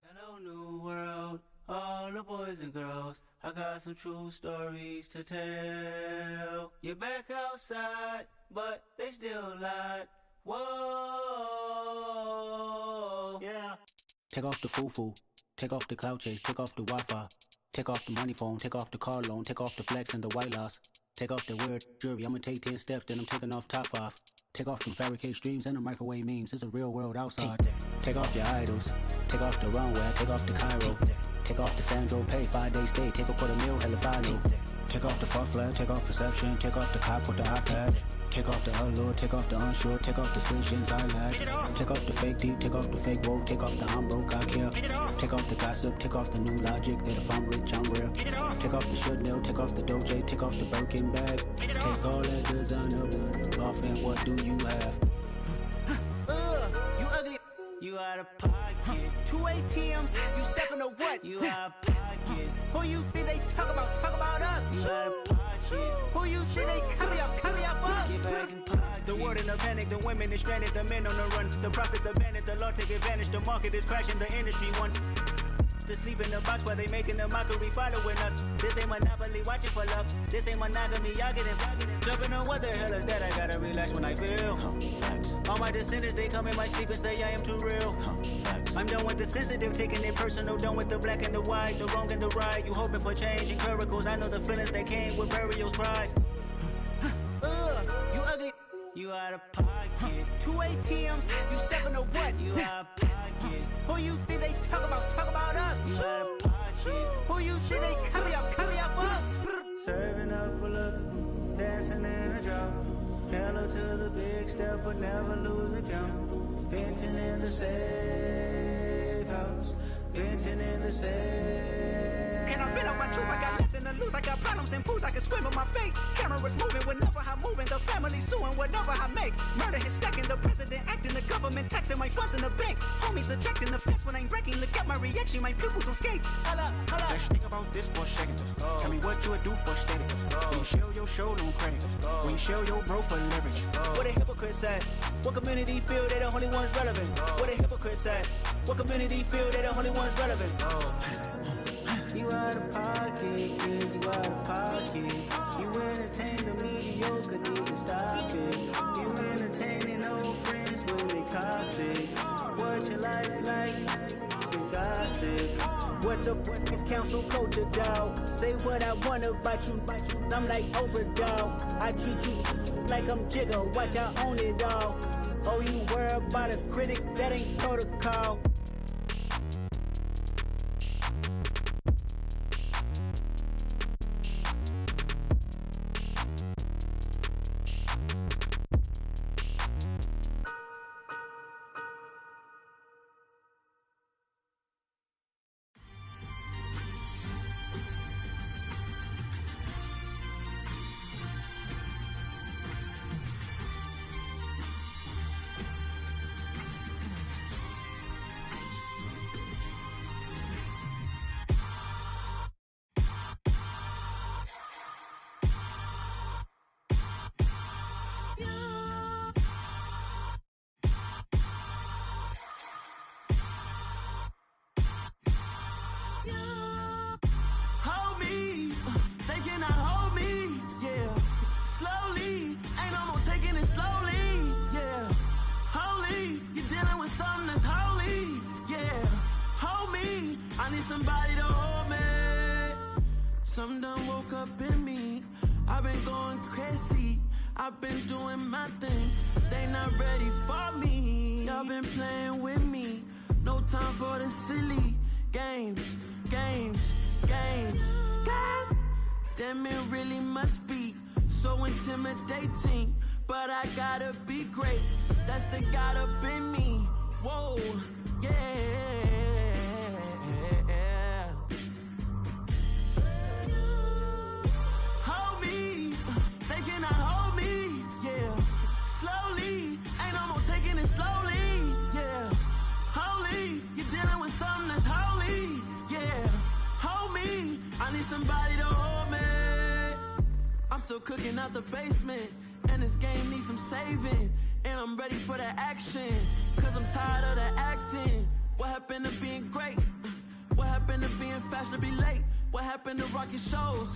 Hello, new world, all the boys and girls. I got some true stories to tell. You're back outside, but they still lied. Whoa, yeah. Take off the foo-foo, take off the cloud chase, take off the Wi-Fi, take off the money phone, take off the car loan, take off the flex and the white loss, take off the weird jewelry. I'ma take 10 steps, then I'm taking off top 5. Take off them fabricated streams and the microwave memes. It's a real world outside. Take off your idols, take off the runway, take off the Cairo, take off the Sandro Pay, 5-day stay, take a $250,000 hella final. Take off the fuck flag, take off perception, take off the cop with the iPad. Take off the allure, take off the unsure, take off decisions I lack. Take off the fake deep, take off the fake woke, take off the I'm broke, I care. Take off the gossip, take off the new logic that if I'm rich, I'm real. Take off the should know, take off the Doja, take off the Birkin bag. Take all that designer off and what do you have? You ugly, you out of pocket. 2 ATMs, you stepping to what? You out of pocket. Who you think they talk about us? You out of pocket. Who you think they carry up us? Get back in pocket. The world in a panic, the women is stranded, the men on the run. The profits abandoned, the law take advantage. The market is crashing, the industry wants to sleep in the box while they making a mockery following us. This ain't Monopoly, watching for love. This ain't monogamy, y'all getting jumping on what the hell is that? I gotta relax when I feel. All my descendants, they come in my sleep and say I am too real. I'm done with the sensitive, taking it personal. Done with the black and the white, the wrong and the right. You hoping for change and miracles. I know the feelings that came with burial cries. You ugly, you out of pocket. 2 ATMs, you stepping to what? You out of pocket. Who you think they talk about us? You out of pocket. Who you think they carry up us? Serving up a look, dancing in a drop. Hello to the big step, but never lose a count. Venting in the safe house, venting in the safe. Can I fit up my truth? I got nothing to lose. I got problems and booze. I can swim with my fate. Cameras moving whenever I'm moving. The family suing whatever I make. Murder is stacking. The president acting. The government taxing my funds in the bank. Homies ejecting the fence when I'm breaking. Look at my reaction. My pupils on skates. Holla. Let's think about this for a second. Tell me what you would do for status. When you show your show, don't credit. When you show your bro for leverage. What a hypocrite said. What community feel they the only ones relevant? What a hypocrite said. What community feel they the only ones relevant? You out of pocket, yeah, you out of pocket. You entertain the mediocre, need to stop it. You entertaining old friends when they toxic. What your life like? You gossip. What the is council culture, dog? Say what I want about you. I'm like overdog. I treat you like I'm Jigga. Watch I own it all. Oh, you worry about a critic? That ain't protocol. Something done woke up in me. see, I've been doing my thing. They not ready for me. Y'all been playing with me. No time for the silly games. God damn, it really must be so intimidating. But I gotta be great. That's the God up in me. Whoa, yeah. Hold me, they cannot hold me, yeah. Slowly, ain't no more taking it slowly, yeah. Holy, you're dealing with something that's holy, yeah. Hold me, I need somebody to hold me. I'm still cooking out the basement, and this game needs some saving. And I'm ready for the action, cause I'm tired of the acting. What happened to being great? What happened to being fashionably late? What happened to rocking shows?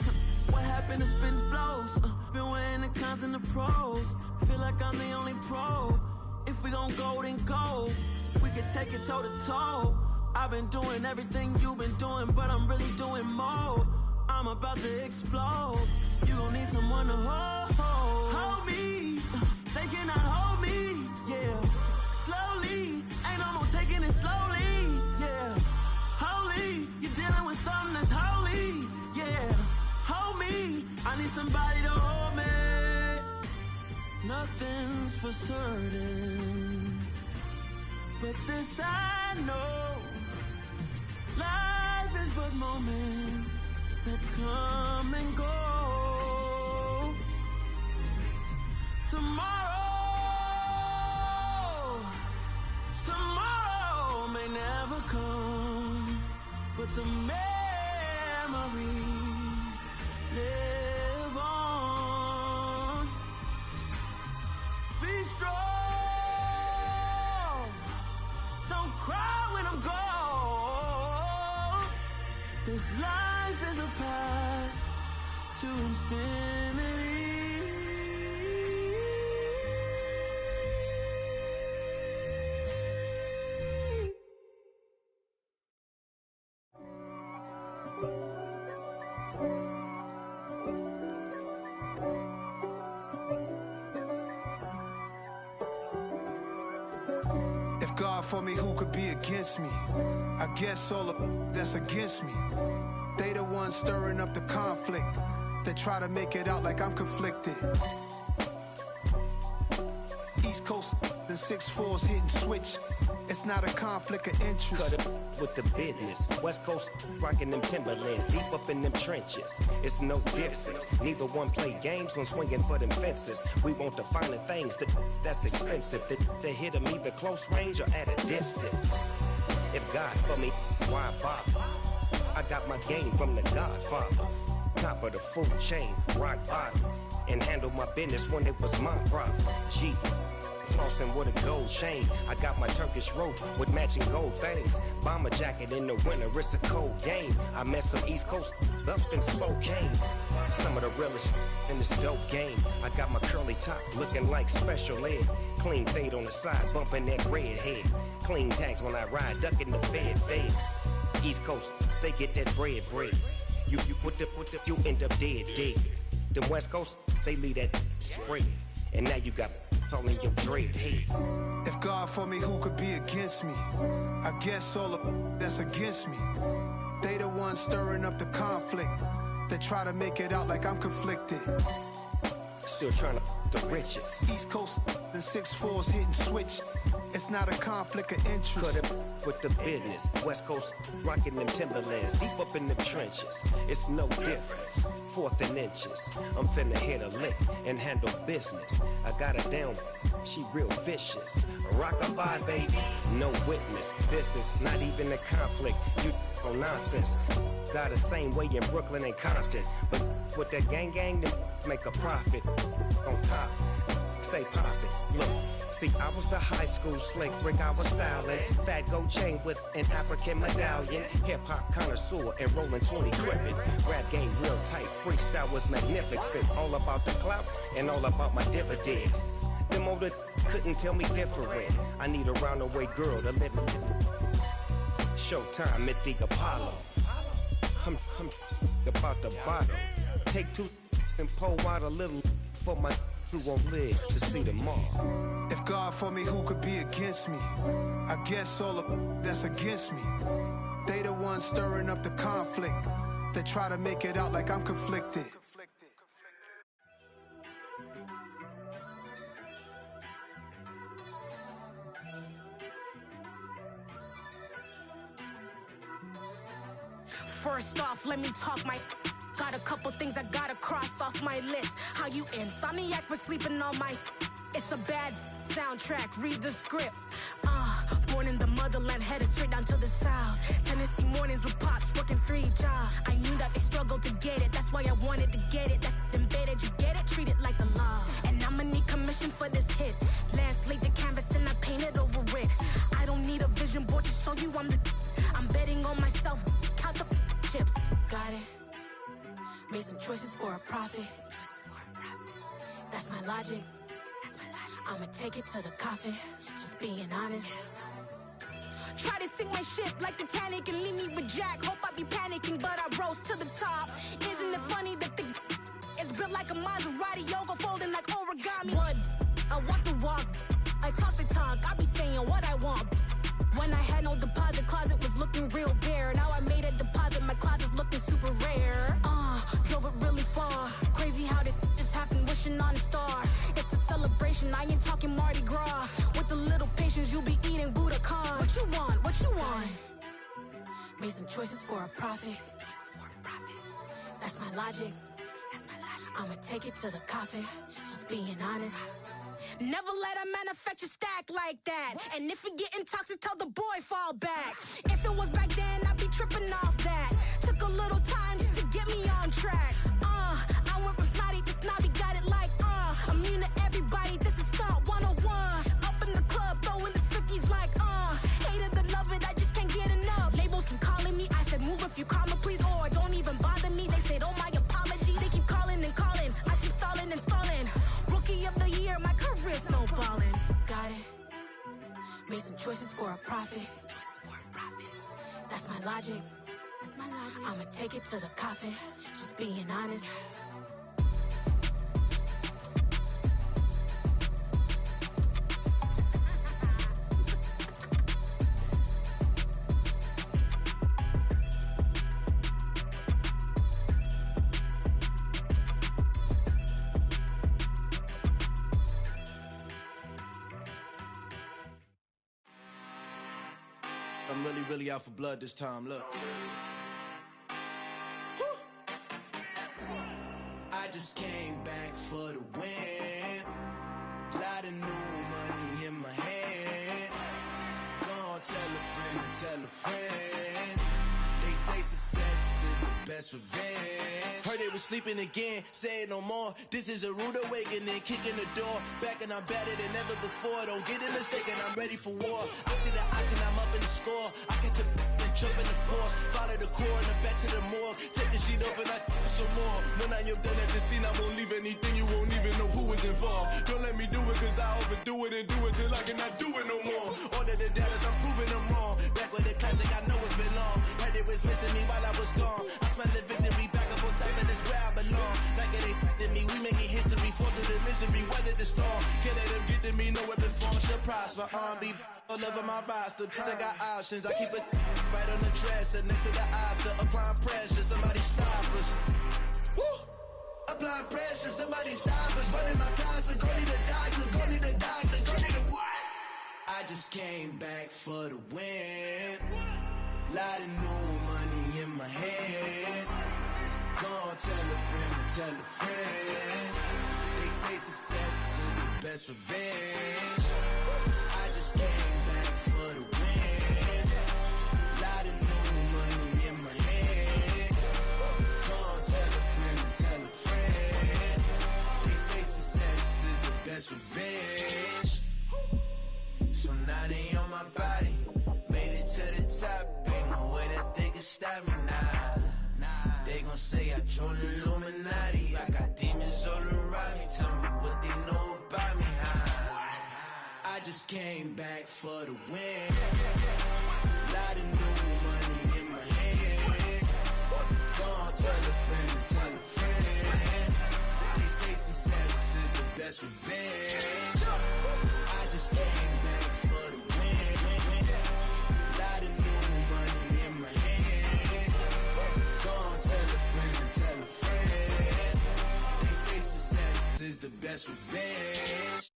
What happened to spitting flows? Been wearing the cons and the pros. Feel like I'm the only pro. If we gon' go, then go. We could take it toe to toe. I've been doing everything you've been doing, but I'm really doing more. I'm about to explode. You gon' need someone to hold me. They cannot hold me, yeah. Slowly, ain't no more taking it slowly, yeah. Holy, you're dealing with something that's holy, yeah. Hold me, I need somebody to hold me. Nothing's for certain, but this I know. Life is but moments that come and go. Tomorrow may never come, but the memories live on. Be strong, don't cry when I'm gone. This life is a path to infinity. If God for me, who could be against me? I guess all of that's against me. They the ones stirring up the conflict. They try to make it out like I'm conflicted. East Coast and 6'4's hitting switch. It's not a conflict of interest. Cut it with the business. West Coast rocking them Timberlands, deep up in them trenches. It's no difference. Neither one play games when swinging for them fences. We want the finer things that's expensive. They hit them either close range or at a distance. If God for me, why bother? I got my game from the Godfather. Top of the food chain, rock bottom. And handle my business when it was my problem. G. Flossing with a gold chain. I got my Turkish rope with matching gold things. Bomber jacket in the winter, it's a cold game. I met some East Coast up in Spokane. Some of the realest in this dope game. I got my curly top looking like special ed. Clean fade on the side, bumping that red head. Clean tags when I ride, ducking the feds. East Coast, they get that bread. You put the, you end up dead. Them West Coast, they leave that spread. And now you got all in your dread head. If God for me, who could be against me? I guess all of that's against me. They the ones stirring up the conflict. They try to make it out like I'm conflicted. Still trying to the riches. East Coast and 6'4's hitting switch. It's not a conflict of interest. Cut it with the business. West Coast rocking them Timberlands, deep up in the trenches. It's no difference. 4th and inches. I'm finna hit a lick and handle business. I got her down, she real vicious. Rock-a-bye, baby, no witness. This is not even a conflict. You on nonsense. Got the same way in Brooklyn and Compton. But with that gang, they make a profit. On top, stay poppin'. Look. See, I was the high school slick Rick, I was styling. Fat gold chain with an African medallion. Hip-hop connoisseur and rolling 20 gripping. Rap game real tight, freestyle was magnificent. All about the clout and all about my dividends. Them older couldn't tell me different. I need a roundaway girl to live in. Showtime at the Apollo. I'm about the bottle. Take 2 and pour out a little for my who won't live to see tomorrow. If God for me, who could be against me? I guess all of that's against me. They the ones stirring up the conflict. They try to make it out like I'm conflicted. First off, let me talk my... Got a couple things I gotta cross off my list. How you insomniac for sleeping on my... It's a bad soundtrack, read the script. Born in the motherland, headed straight down to the south. Tennessee mornings with pops, working 3 jobs. I knew that they struggled to get it, that's why I wanted to get it. That embedded, you get it, treat it like a law. And I'ma need commission for this hit. Last laid the canvas and I painted over it. I don't need a vision board to show you I'm betting on myself, count the chips. Got it. Made some choices for a profit. That's my logic. I'ma take it to the coffin, just being honest. Try to sink my ship like Titanic and leave me with Jack. Hope I be panicking, but I rose to the top. Isn't it funny that the is built like a Maserati, yoga folding like origami? What? I walk the walk, I talk the talk, I be saying what I want. When I had no deposit, closet was looking real bare. Now I made a deposit, my closet's looking super rare. Drove it really far. Crazy how did this happen, wishing on a star. It's a celebration, I ain't talking Mardi Gras. With a little patience, you'll be eating Budokan. What you want? What you want? Made some choices for a profit. That's my logic. I'ma take it to the coffin, just being honest. Never let a manufacture stack like that. And if it getting toxic, tell the boy fall back. If it was back then, I'd be tripping off that. Took a little time just to get me on track. I went from snotty to snobby, got it like immune to everybody, this is stunt 101. Up in the club, throwing the 50s like hated to love it, I just can't get enough. Labels from calling me, I said move if you call me please, or don't even bother me. They said oh my apologies, they keep calling and calling. I keep stalling and stalling. Rookie of the year, my career snowballing. Got it. Made some choices for a profit. That's my logic. I'ma take it to the coffin, just being honest. I'm really out for blood this time, look. I just came back for the win. Lot of new money in my hand. Gonna tell a friend to tell a friend. They say success is the best revenge. Heard they was sleeping again, say it no more. This is a rude awakening, kicking the door. Back and I'm better than ever before. Don't get it mistaken, I'm ready for war. I see the option, I'm up in the score. I get to and jump in the course. Follow the core and the back to the morgue. Take the sheet off and I some more. When I am done at the scene, I won't leave anything. You won't even know who was involved. Don't let me do it cause I overdo it and do it till I cannot do it no more. All of the doubters, I'm proving them wrong. Back with the classic, I know it's been long. Heard it was missing me while I was gone. I smell the victory back up on top and it's where I belong. Like it ain't to me, we making history. Fall through the misery, weather the storm. Can't let them get to me, no weapon form shall prosper. Be all over my roster, I got options. I keep it right on the dresser, next to the Oscar. Applying pressure, somebody stop us. Woo! Applying pressure, somebody stop us. Running my closet, go need a doctor, go need a doctor, go need a what? I just came back for the win. Lot of new money in my hand. Gonna tell a friend to tell a friend. They say success is the best revenge. I just came back for the win. Lot of new money in my hand. Gonna tell a friend to tell a friend. They say success is the best revenge. So now they on my body. Made it to the top, ain't no way that they can stop me now. They gon' say I joined the Illuminati. I got demons all around me. Tell me what they know about me, huh? I just came back for the win. Lot of new money in my hand. Gonna tell a friend to tell a friend. They say success best revenge. I just came back for the win. Lot of new money in my hand. Go on, tell a friend. They say success is the best revenge.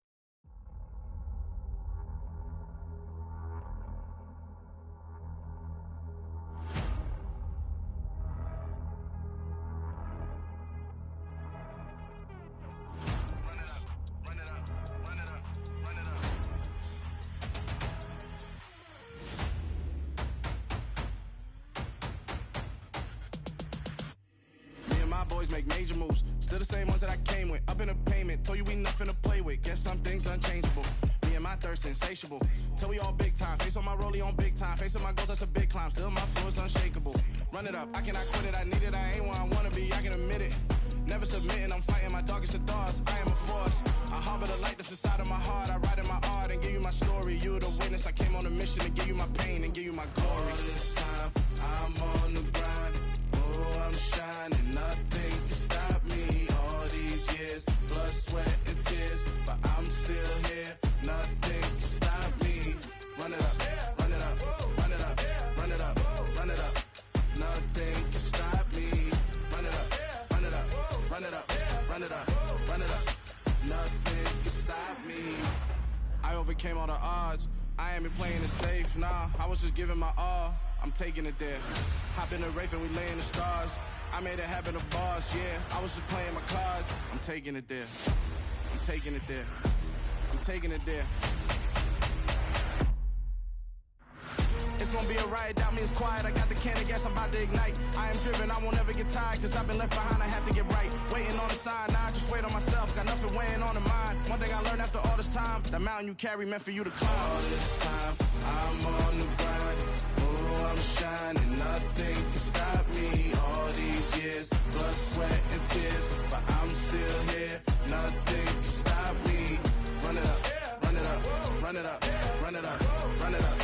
Boys make major moves, still the same ones that I came with. Up in a payment, told you we nothing to play with. Guess some things unchangeable. Me and my thirst insatiable. Till we all big time. Face on my rollie on big time. Facing my goals, that's a big climb. Still my flow is unshakable. Run it up, I cannot quit it. I need it, I ain't where I wanna be. I can admit it. Never submitting, I'm fighting my darkest of thoughts. I am a force. I harbor the light that's inside of my heart. I write in my art and give you my story. You the witness. I came on a mission to give you my pain and give you my glory. All this time, I'm on the grind. Oh, I'm shining, nothing can stop me. All these years, blood, sweat, and tears, but I'm still here. Nothing can stop me. Run it up, run it up, run it up, run it up, run it up. Nothing can stop me. Run it up, run it up, run it up, run it up, run it up. Nothing can stop me. I overcame all the odds. I ain't been playing it safe, nah. I was just giving my all. I'm taking it there. Hop in the Wraith and we lay in the stars. I made it happen, the boss, yeah. I was just playing my cards. I'm taking it there. I'm taking it there. I'm taking it there. It's gonna be a riot, doubt me it's quiet. I got the can of gas, I'm about to ignite. I am driven, I won't ever get tired, cause I've been left behind, I have to get right. Waiting on the sign, now I just wait on myself. Got nothing weighing on the mind. One thing I learned after all this time, the mountain you carry meant for you to climb. All this time, I'm on the grind. Oh, I'm shining, nothing can stop me. All these years, blood, sweat, and tears, but I'm still here. Nothing can stop me. Run it up, run it up, run it up, run it up, run it up.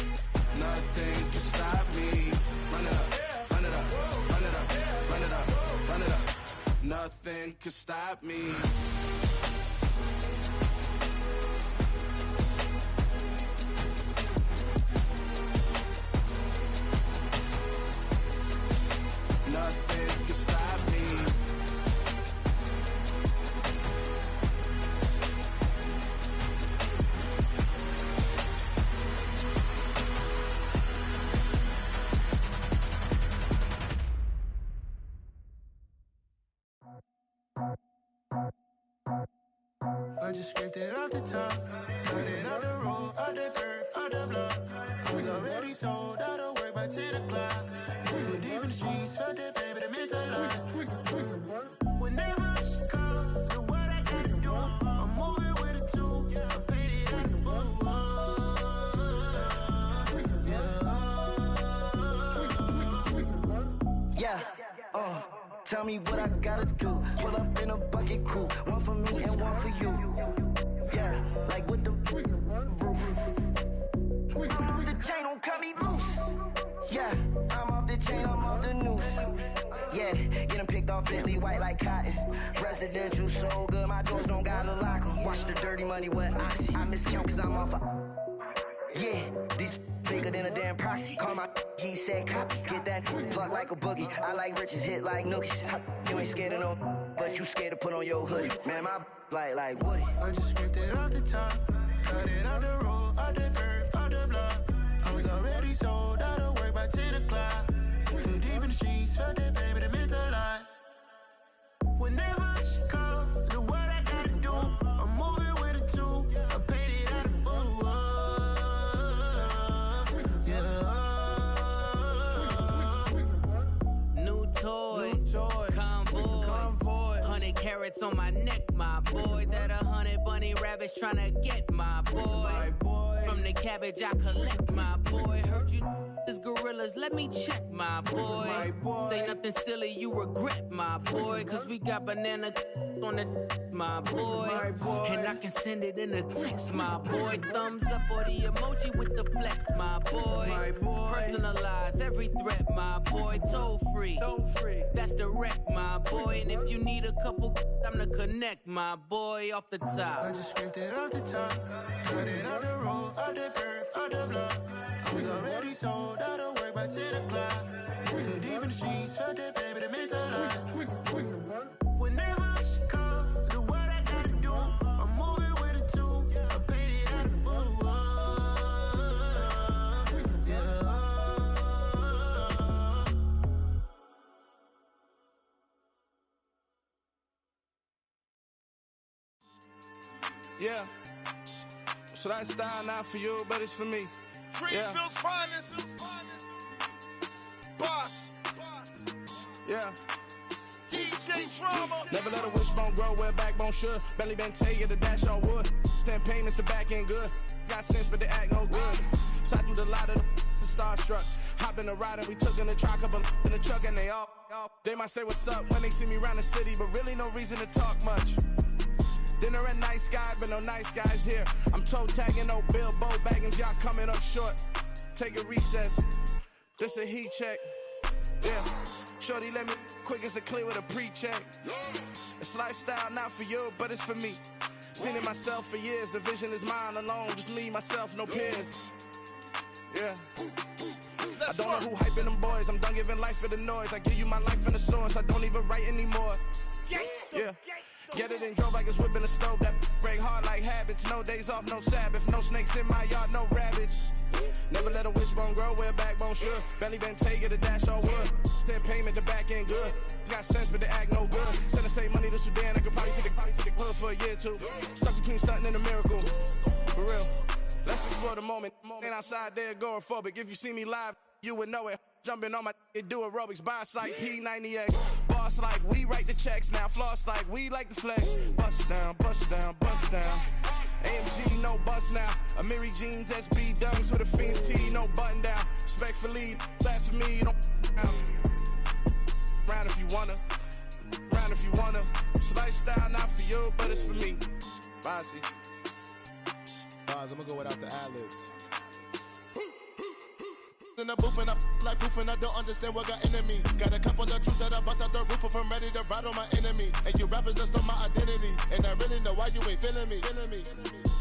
Nothing can stop me. Run it up, run it up, run it up, run it up, run it up. Nothing can stop me. Nothing can stop me. I just scraped it off the top, cut it off the road, off the curve, off the block. I was already sold out of work by 10 o'clock. Too deep in the streets, felt that pain, but it meant a lot. Whenever she calls, know what I gotta do. I'm moving with a two, I paid it out the full. Yeah, tell me what I gotta do. Pull up in a bucket crew, one for me and one for you. Yeah, like with the roof. I'm off the chain, don't cut me loose. Yeah, I'm off the chain, I'm off the noose. Yeah, getting picked off Bentley white like cotton. Residential so good, my doors don't gotta lock 'em. Watch the dirty money with Oxy. I miscount cause I'm off a... Yeah, these bigger than a damn proxy. Call my he said copy. Get that plug like a boogie. I like riches, hit like nookies. You ain't scared of no, but you scared to put on your hoodie. Man, my like Woody. I just scraped it off the top, cut it off the road, off the curve, off the block. I was already sold out of work by 10 o'clock. Too deep in the streets, felt that pain, but it meant a lot. Whenever she calls, know what I gotta do. I'm moving with a two, I paid it out of full. New toys, convoy, 100 carats on my neck, my boy. That 100 bunny rabbits tryna get my boy. From the cabbage I collect, my boy. Heard you is gorillas, let me check, my boy. Say nothing silly, you regret, my boy. Cause we got banana on the my boy. And I can send it in a text, my boy. Thumbs up or the emoji with the flex, my boy. Personalize every threat, my boy. Toll free. That's direct, my boy. And if you need a couple, I'm to connect, my boy, off the top. I just scraped it off the top. Cut it out the road, out the curve, out the block. I was already sold out of work by 10 o'clock. Too deep in the streets, felt that baby, that meant a lot. Whenever she calls, do what I gotta do. I'm moving with a two. I paid it out of full. Yeah. So that style not for you, but it's for me. Greenfield's finest. Boss. Yeah. DJ Drama. Never let a wishbone grow where a backbone should. Belly been take the dash on wood. 10 payments, the back end good. Got sense, but they act no good. Shot through the lot of the starstruck. Hop in the ride and we took in the truck, couple in the truck, and they all. They might say what's up when they see me around the city, but really no reason to talk much. Dinner at Nice Guy, but no nice guys here. I'm toe tagging, no Bilbo bagging, y'all coming up short. Take a recess. This a heat check. Yeah. Shorty let me quick as a clear with a pre-check. It's lifestyle not for you, but it's for me. Seen it myself for years. The vision is mine alone. Just me, myself, no peers. Yeah. I don't know who hyping them boys. I'm done giving life for the noise. I give you my life in the source. I don't even write anymore. Yeah. Get it and drove like it's whipping a stove. That break hard like habits. No days off, no Sabbath. No snakes in my yard, no rabbits. Never let a wishbone grow where a backbone should. Belly been take it, a dash on wood. 10 payment, the back end good. Got sense, but they act no good. Send the same money to Sudan. I could probably take the hood for a year or two. Stuck between stunting and a miracle. For real. Let's explore the moment. Ain't outside there agoraphobic. If you see me live, you would know it. Jumping on my do aerobics, boss like P90X. Boss like we write the checks now. Floss like we like the flex. Bust down, bust down, bust down. AMG, no bust now. Amiri jeans, SB dunks with a Fiends T, no button down. Respectfully, that's for me, you don't round if you wanna. Round if you wanna. So lifestyle not for you, but it's for me. Bossy. I'm gonna go without the ad-libs. In the booth and I like proof and I don't understand what got into me. Got a couple of truths that I bust out the roof if I'm ready to ride on my enemy. And you rappers just on my identity. And I really know why you ain't feeling me.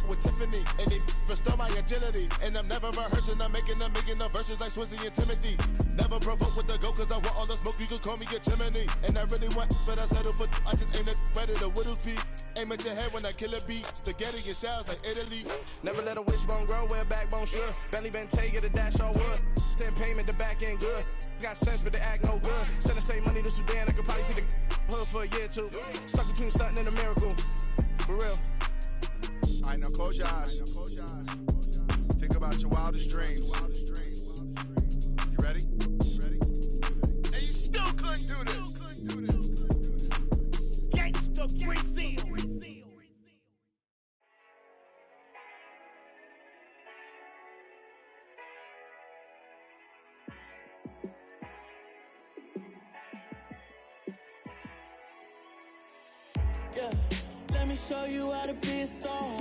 With Tiffany, and they restore my agility. And I'm never rehearsing, I'm making the verses like Swizzy and Timothy. Never provoke with the go, cause I want all the smoke, you can call me a chimney. And I really want, but I settle for, I just ain't ready to whittle peak. Aim at your head when I kill a beat. Spaghetti and shells like Italy. Never let a wishbone grow where a backbone should. Belly been take it, a dash on wood. 10 payment, the back end good. Got sense, but they act no good. Send the same money to Sudan, I could probably take the hood for a year or two. Stuck between stunting and a miracle. For real. Alright, now close your eyes. Think about your wildest dreams. You ready? And you still couldn't do this. Gangsta Brazil. Yeah, let me show you how to be a star.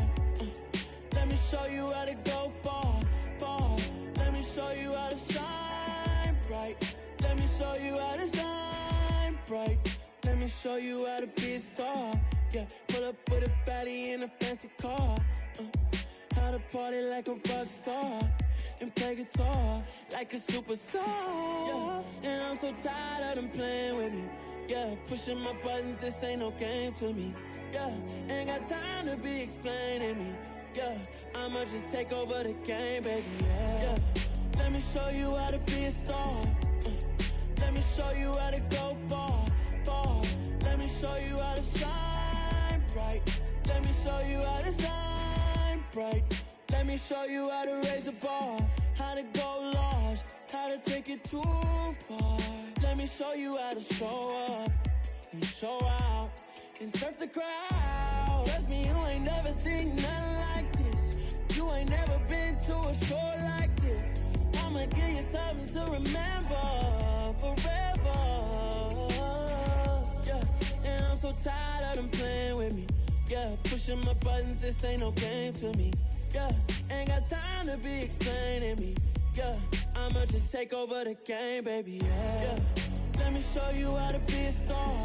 Let me show you how to go far, far. Let me show you how to shine bright. Let me show you how to shine bright. Let me show you how to be a star. Yeah, pull up with a baddie in a fancy car. How to party like a rock star and play guitar like a superstar. Yeah, and I'm so tired of them playing with me. Yeah, pushing my buttons, this ain't no game to me. Yeah, ain't got time to be explaining me. Yeah, I'ma just take over the game, baby. Yeah, let me show you how to be a star. Let me show you how to go far, far. Let me show you how to shine bright. Let me show you how to shine bright. Let me show you how to raise a bar, how to go large, how to take it too far. Let me show you how to show up and show out and surf the crowd. Trust me, you ain't never seen nothing like this. You ain't never been to a show like this. I'ma give you something to remember forever. Yeah, and I'm so tired of them playing with me. Yeah, pushing my buttons, this ain't no game to me. Yeah, ain't got time to be explaining me. Yeah, I'ma just take over the game, baby. Yeah, let me show you how to be a star.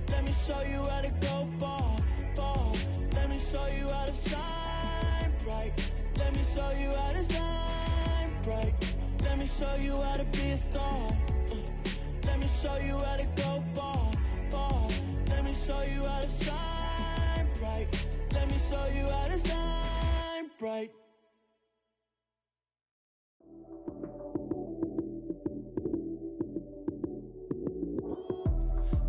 Let me show you how to go far, far. Let me show you how to shine bright. Let me show you how to shine bright. Let me show you how to be a star. Let me show you how to go far, far. Let me show you how to shine bright. Let me show you how to shine bright.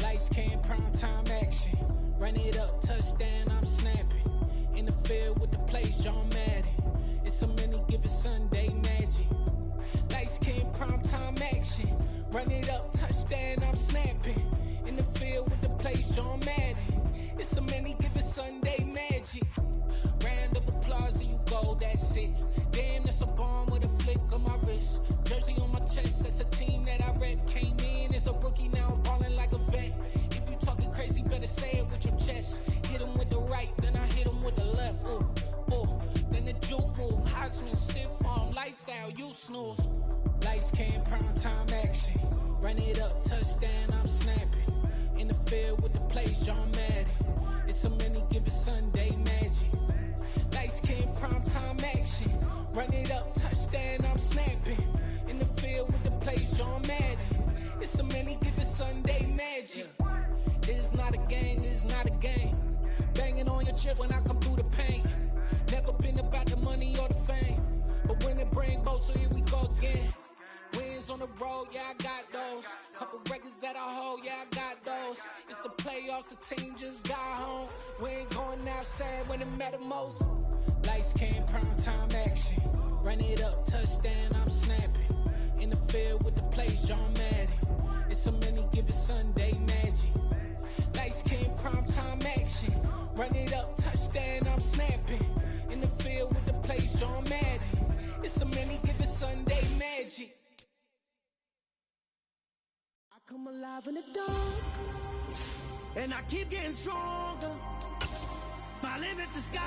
Lights came, prime time action. Run it up, touchdown, I'm snapping. In the field with the plays, John Madden. It's a many given Sunday magic. Lights came, prime time action. Run it up, touchdown, I'm snapping. In the field with the plays, John Madden. It's a many given Sunday magic. Round of applause and you go, that's it. Damn, that's a bomb with a flick on my wrist. Jersey on my chest, that's a team that I rep. Came in as a rookie, now I'm ballin' like a vet. If you talking crazy, better say it with your chest. Hit him with the right, then I hit him with the left. Ooh, ooh. Then the juke move, Heisman stiff arm, lights out, you snooze. Lights came, prime time action. Run it up, touchdown, I'm snapping. In the field with the plays, John Madden. It's a many given Sunday magic. Lights came, prime time action. Run it up, touchdown, I'm snapping. In the field with the plays, John Madden. It's a many given Sunday magic. It is not a game, it is not a game. Banging on your chip when I come through the paint. Never been about the money or the fame. But when it bring both, so here we go again. Wins on the road, yeah, I got those. Couple records that I hold, yeah, I got those. It's the playoffs, the team just got home. We ain't going outside when it matter most. Lights came, prime time action. Run it up, touchdown, I'm snapping. In the field with the plays, John Madden. It's a many given Sunday magic. Lights came, prime time action. Run it up, touchdown, I'm snapping. In the field with the plays, John Madden. It's a many given Sunday magic. I come alive in the dark, and I keep getting stronger. My limit's the sky.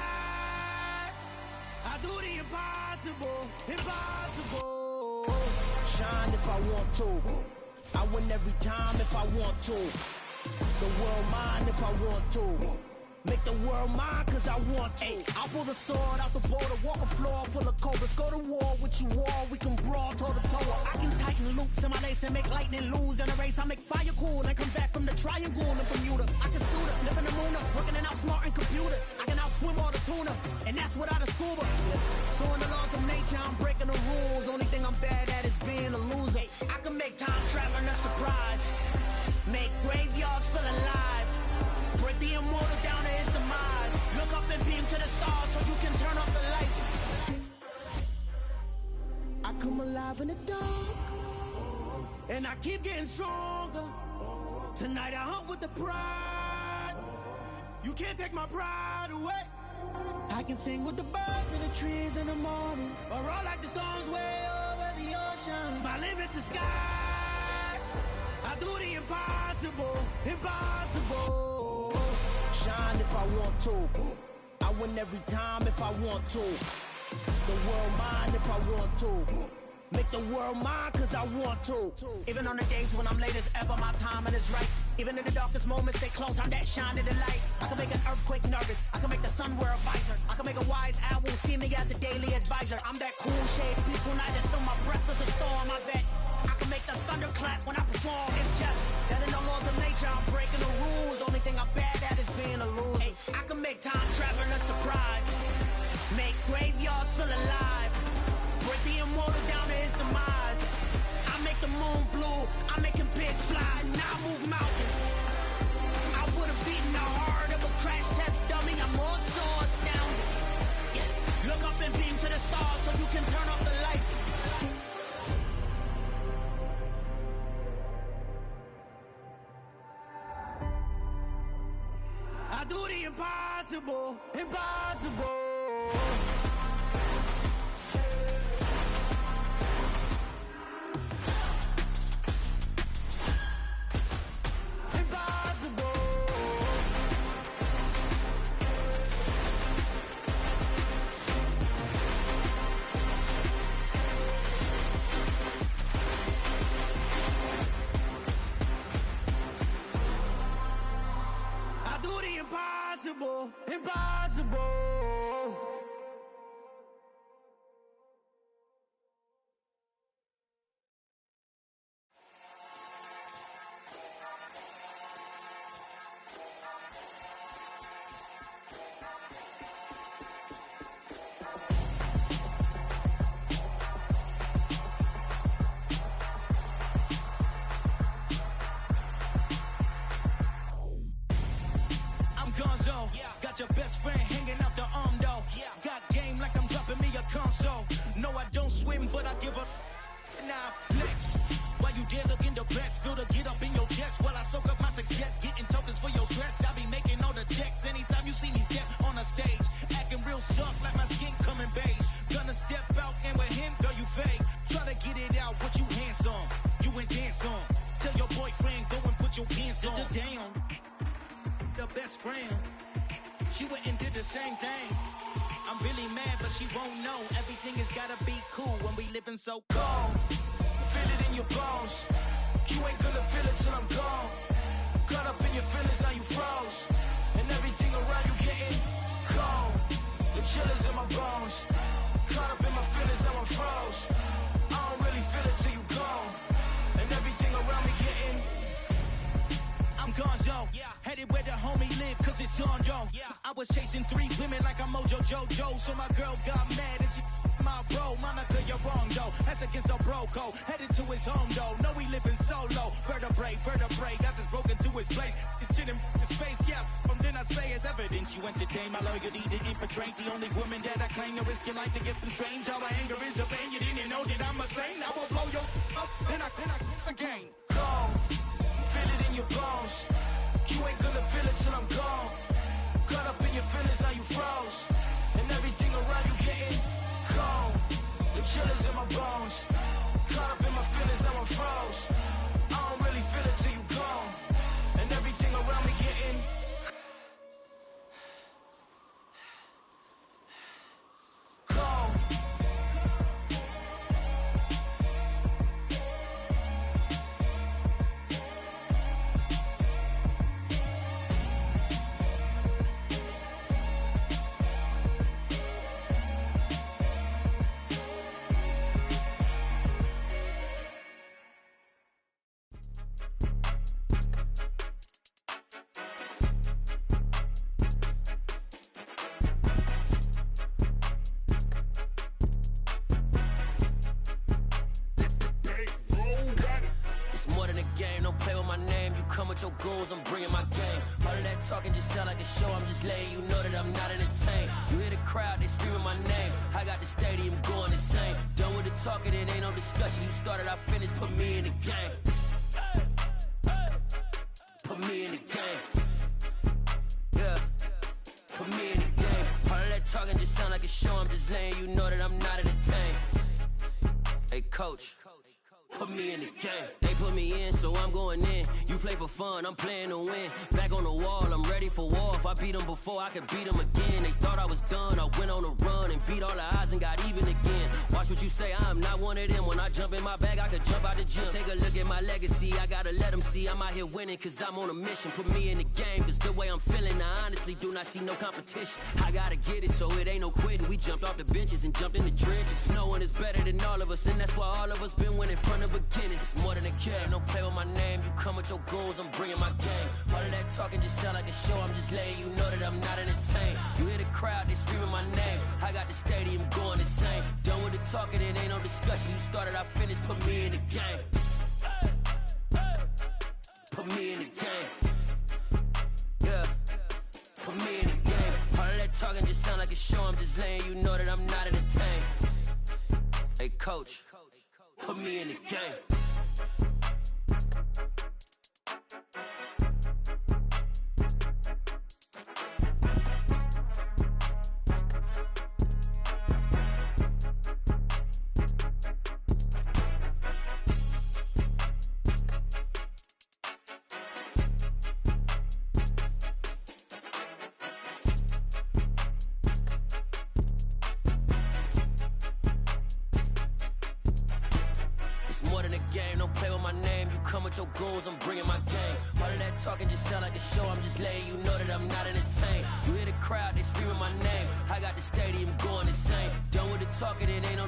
I do the impossible, impossible. Shine if I want to. I win every time if I want to. The world mine if I want to. Make the world mine cause I want to. I'll pull the sword out the border, walk a floor full of cobras. Go to war with you all, we can brawl toe to toe. I can tighten loops in my lace and make lightning lose in a race. I make fire cool and come back from the triangle in Bermuda. I can suit up, live in the moon up, working and outsmarting computers. I can outswim all the tuna, and that's without a scuba. So in the laws of nature, I'm breaking the rules. Only thing I'm bad at is being a loser. I can make time traveling a surprise. Make graveyards feel alive. Break the immortal down to his demise. Look up and beam to the stars so you can turn off the lights. I come alive in the dark, and I keep getting stronger. Tonight I hunt with the pride. You can't take my pride away. I can sing with the birds in the trees in the morning, or roll like the storms way over the ocean. My limit's the sky. I do the impossible, impossible. Shine if I want to. I win every time if I want to. The world mine if I want to. Make the world mine cause I want to. Even on the days when I'm late as ever, my timing is right. Even in the darkest moments, they close, I'm that shining the light. I can make an earthquake nervous. I can make the sun wear a visor. I can make a wise owl see me as a daily advisor. I'm that cool shade, peaceful night, and still my breath is a storm, I bet. I can make the thunder clap when I perform. It's just that in the laws of nature, I'm breaking the rules. Only thing I'm bad at is being a loser. Hey, I can make time traveling a surprise. Make graveyards feel alive. Break the immortal down to his demise. I make the moon blue. I'm making pigs fly. Now I move mountains. I would have beaten the heart of a crash test dummy. I'm more so astounded. Yeah. Look up and beam to the stars so you can turn off the lights. I do the impossible, impossible. impossible, impossible. Got your best friend hanging out the arm though. Got game like I'm dropping me a console. No, I don't swim, but I give a now flex. While you there looking the best, feel the get up in your chest while I soak up my success, getting tokens for your stress. I be making all the checks anytime you see me step on a stage, acting real suck like my skin coming beige. Gonna step out and with him, girl, you fake. Try to get it out, what you handsome, you and dance on. Tell your boyfriend go and put your pants on. Damn, the best friend. She went and did the same thing. I'm really mad, but she won't know. Everything has gotta be cool when we living so cold. Feel it in your bones. You ain't gonna feel it till I'm gone. Caught up in your feelings, now you froze. And everything around you getting cold. The chill is in my bones. Caught up in my feelings, now I'm froze. I don't really feel it till you gone. And everything around me getting I'm gonzo, headed where the homie live, cause it's on, yo. I was chasing 3 women like I'm Mojo Jojo, so my girl got mad and she my bro. Monica, you're wrong, though. That's against a bro code. Headed to his home, though. No, we living solo. Vertebrae, got this broken to his place. It's chin in his face, yeah. From then I say it's evidence you entertain my loyalty to infiltrate. The only woman that I claim to risk your life to get some strange. All my anger is a pain. You didn't know that I'm a saint. I will blow your up, then I again. Go. Feel it in your bones. You ain't gonna feel it till I'm gone. Caught up in your feelings, now you froze. And everything around you getting cold. The chill is in my bones. Caught up in my feelings, now I'm froze. I don't really feel it till you gone. And everything around me getting cold. Your goals, I'm bringing my game. All of that talking just sound like a show. I'm just letting you know that I'm not entertained. You hear the crowd, they screaming my name. I got the stadium going insane. Done with the talking, it ain't no discussion. You started, I finished, put me in the game. Put me in the game. Yeah, put me in the game. All of that talking just sound like a show. I'm just letting you know that I'm not entertained. Hey, coach. Put me in the game. They put me in, so I'm going in. You play for fun, I'm playing to win. Back on the wall, I'm ready for war. If I beat them before, I could beat them again. They thought I was done, I went on a run and beat all the odds and got even again. Watch what you say, I'm not one of them. When I jump in my bag, I could jump out the gym. Take a look at my legacy, I gotta let them see I'm out here winning, cause I'm on a mission. Put me in the game, cause the way I'm feeling, I honestly do not see no competition. I gotta get it, so it ain't no quitting. We jumped off the benches and jumped in the trenches. No one is better than all of us, and that's why all of us been winning from the beginning. It's more than a game, don't play with my name. You come with your goals, I'm bringing my game. All of that talking just sound like a show. I'm just letting you know that I'm not entertained. You hear the crowd, they screaming my name. I got the stadium going insane. Done with the talking, it ain't no discussion. You started, I finished, put me in the game. Put me in the game. Yeah, put me in the game. All of that talking just sound like a show. I'm just letting you know that I'm not entertained. Hey, coach, put me in the game. play with my name, you come with your goons, I'm bringing my gang. All of that talking just sound like a show, I'm just letting you know that I'm not entertained. You hear the crowd, they screaming my name, I got the stadium going insane. Done with the talking, it ain't no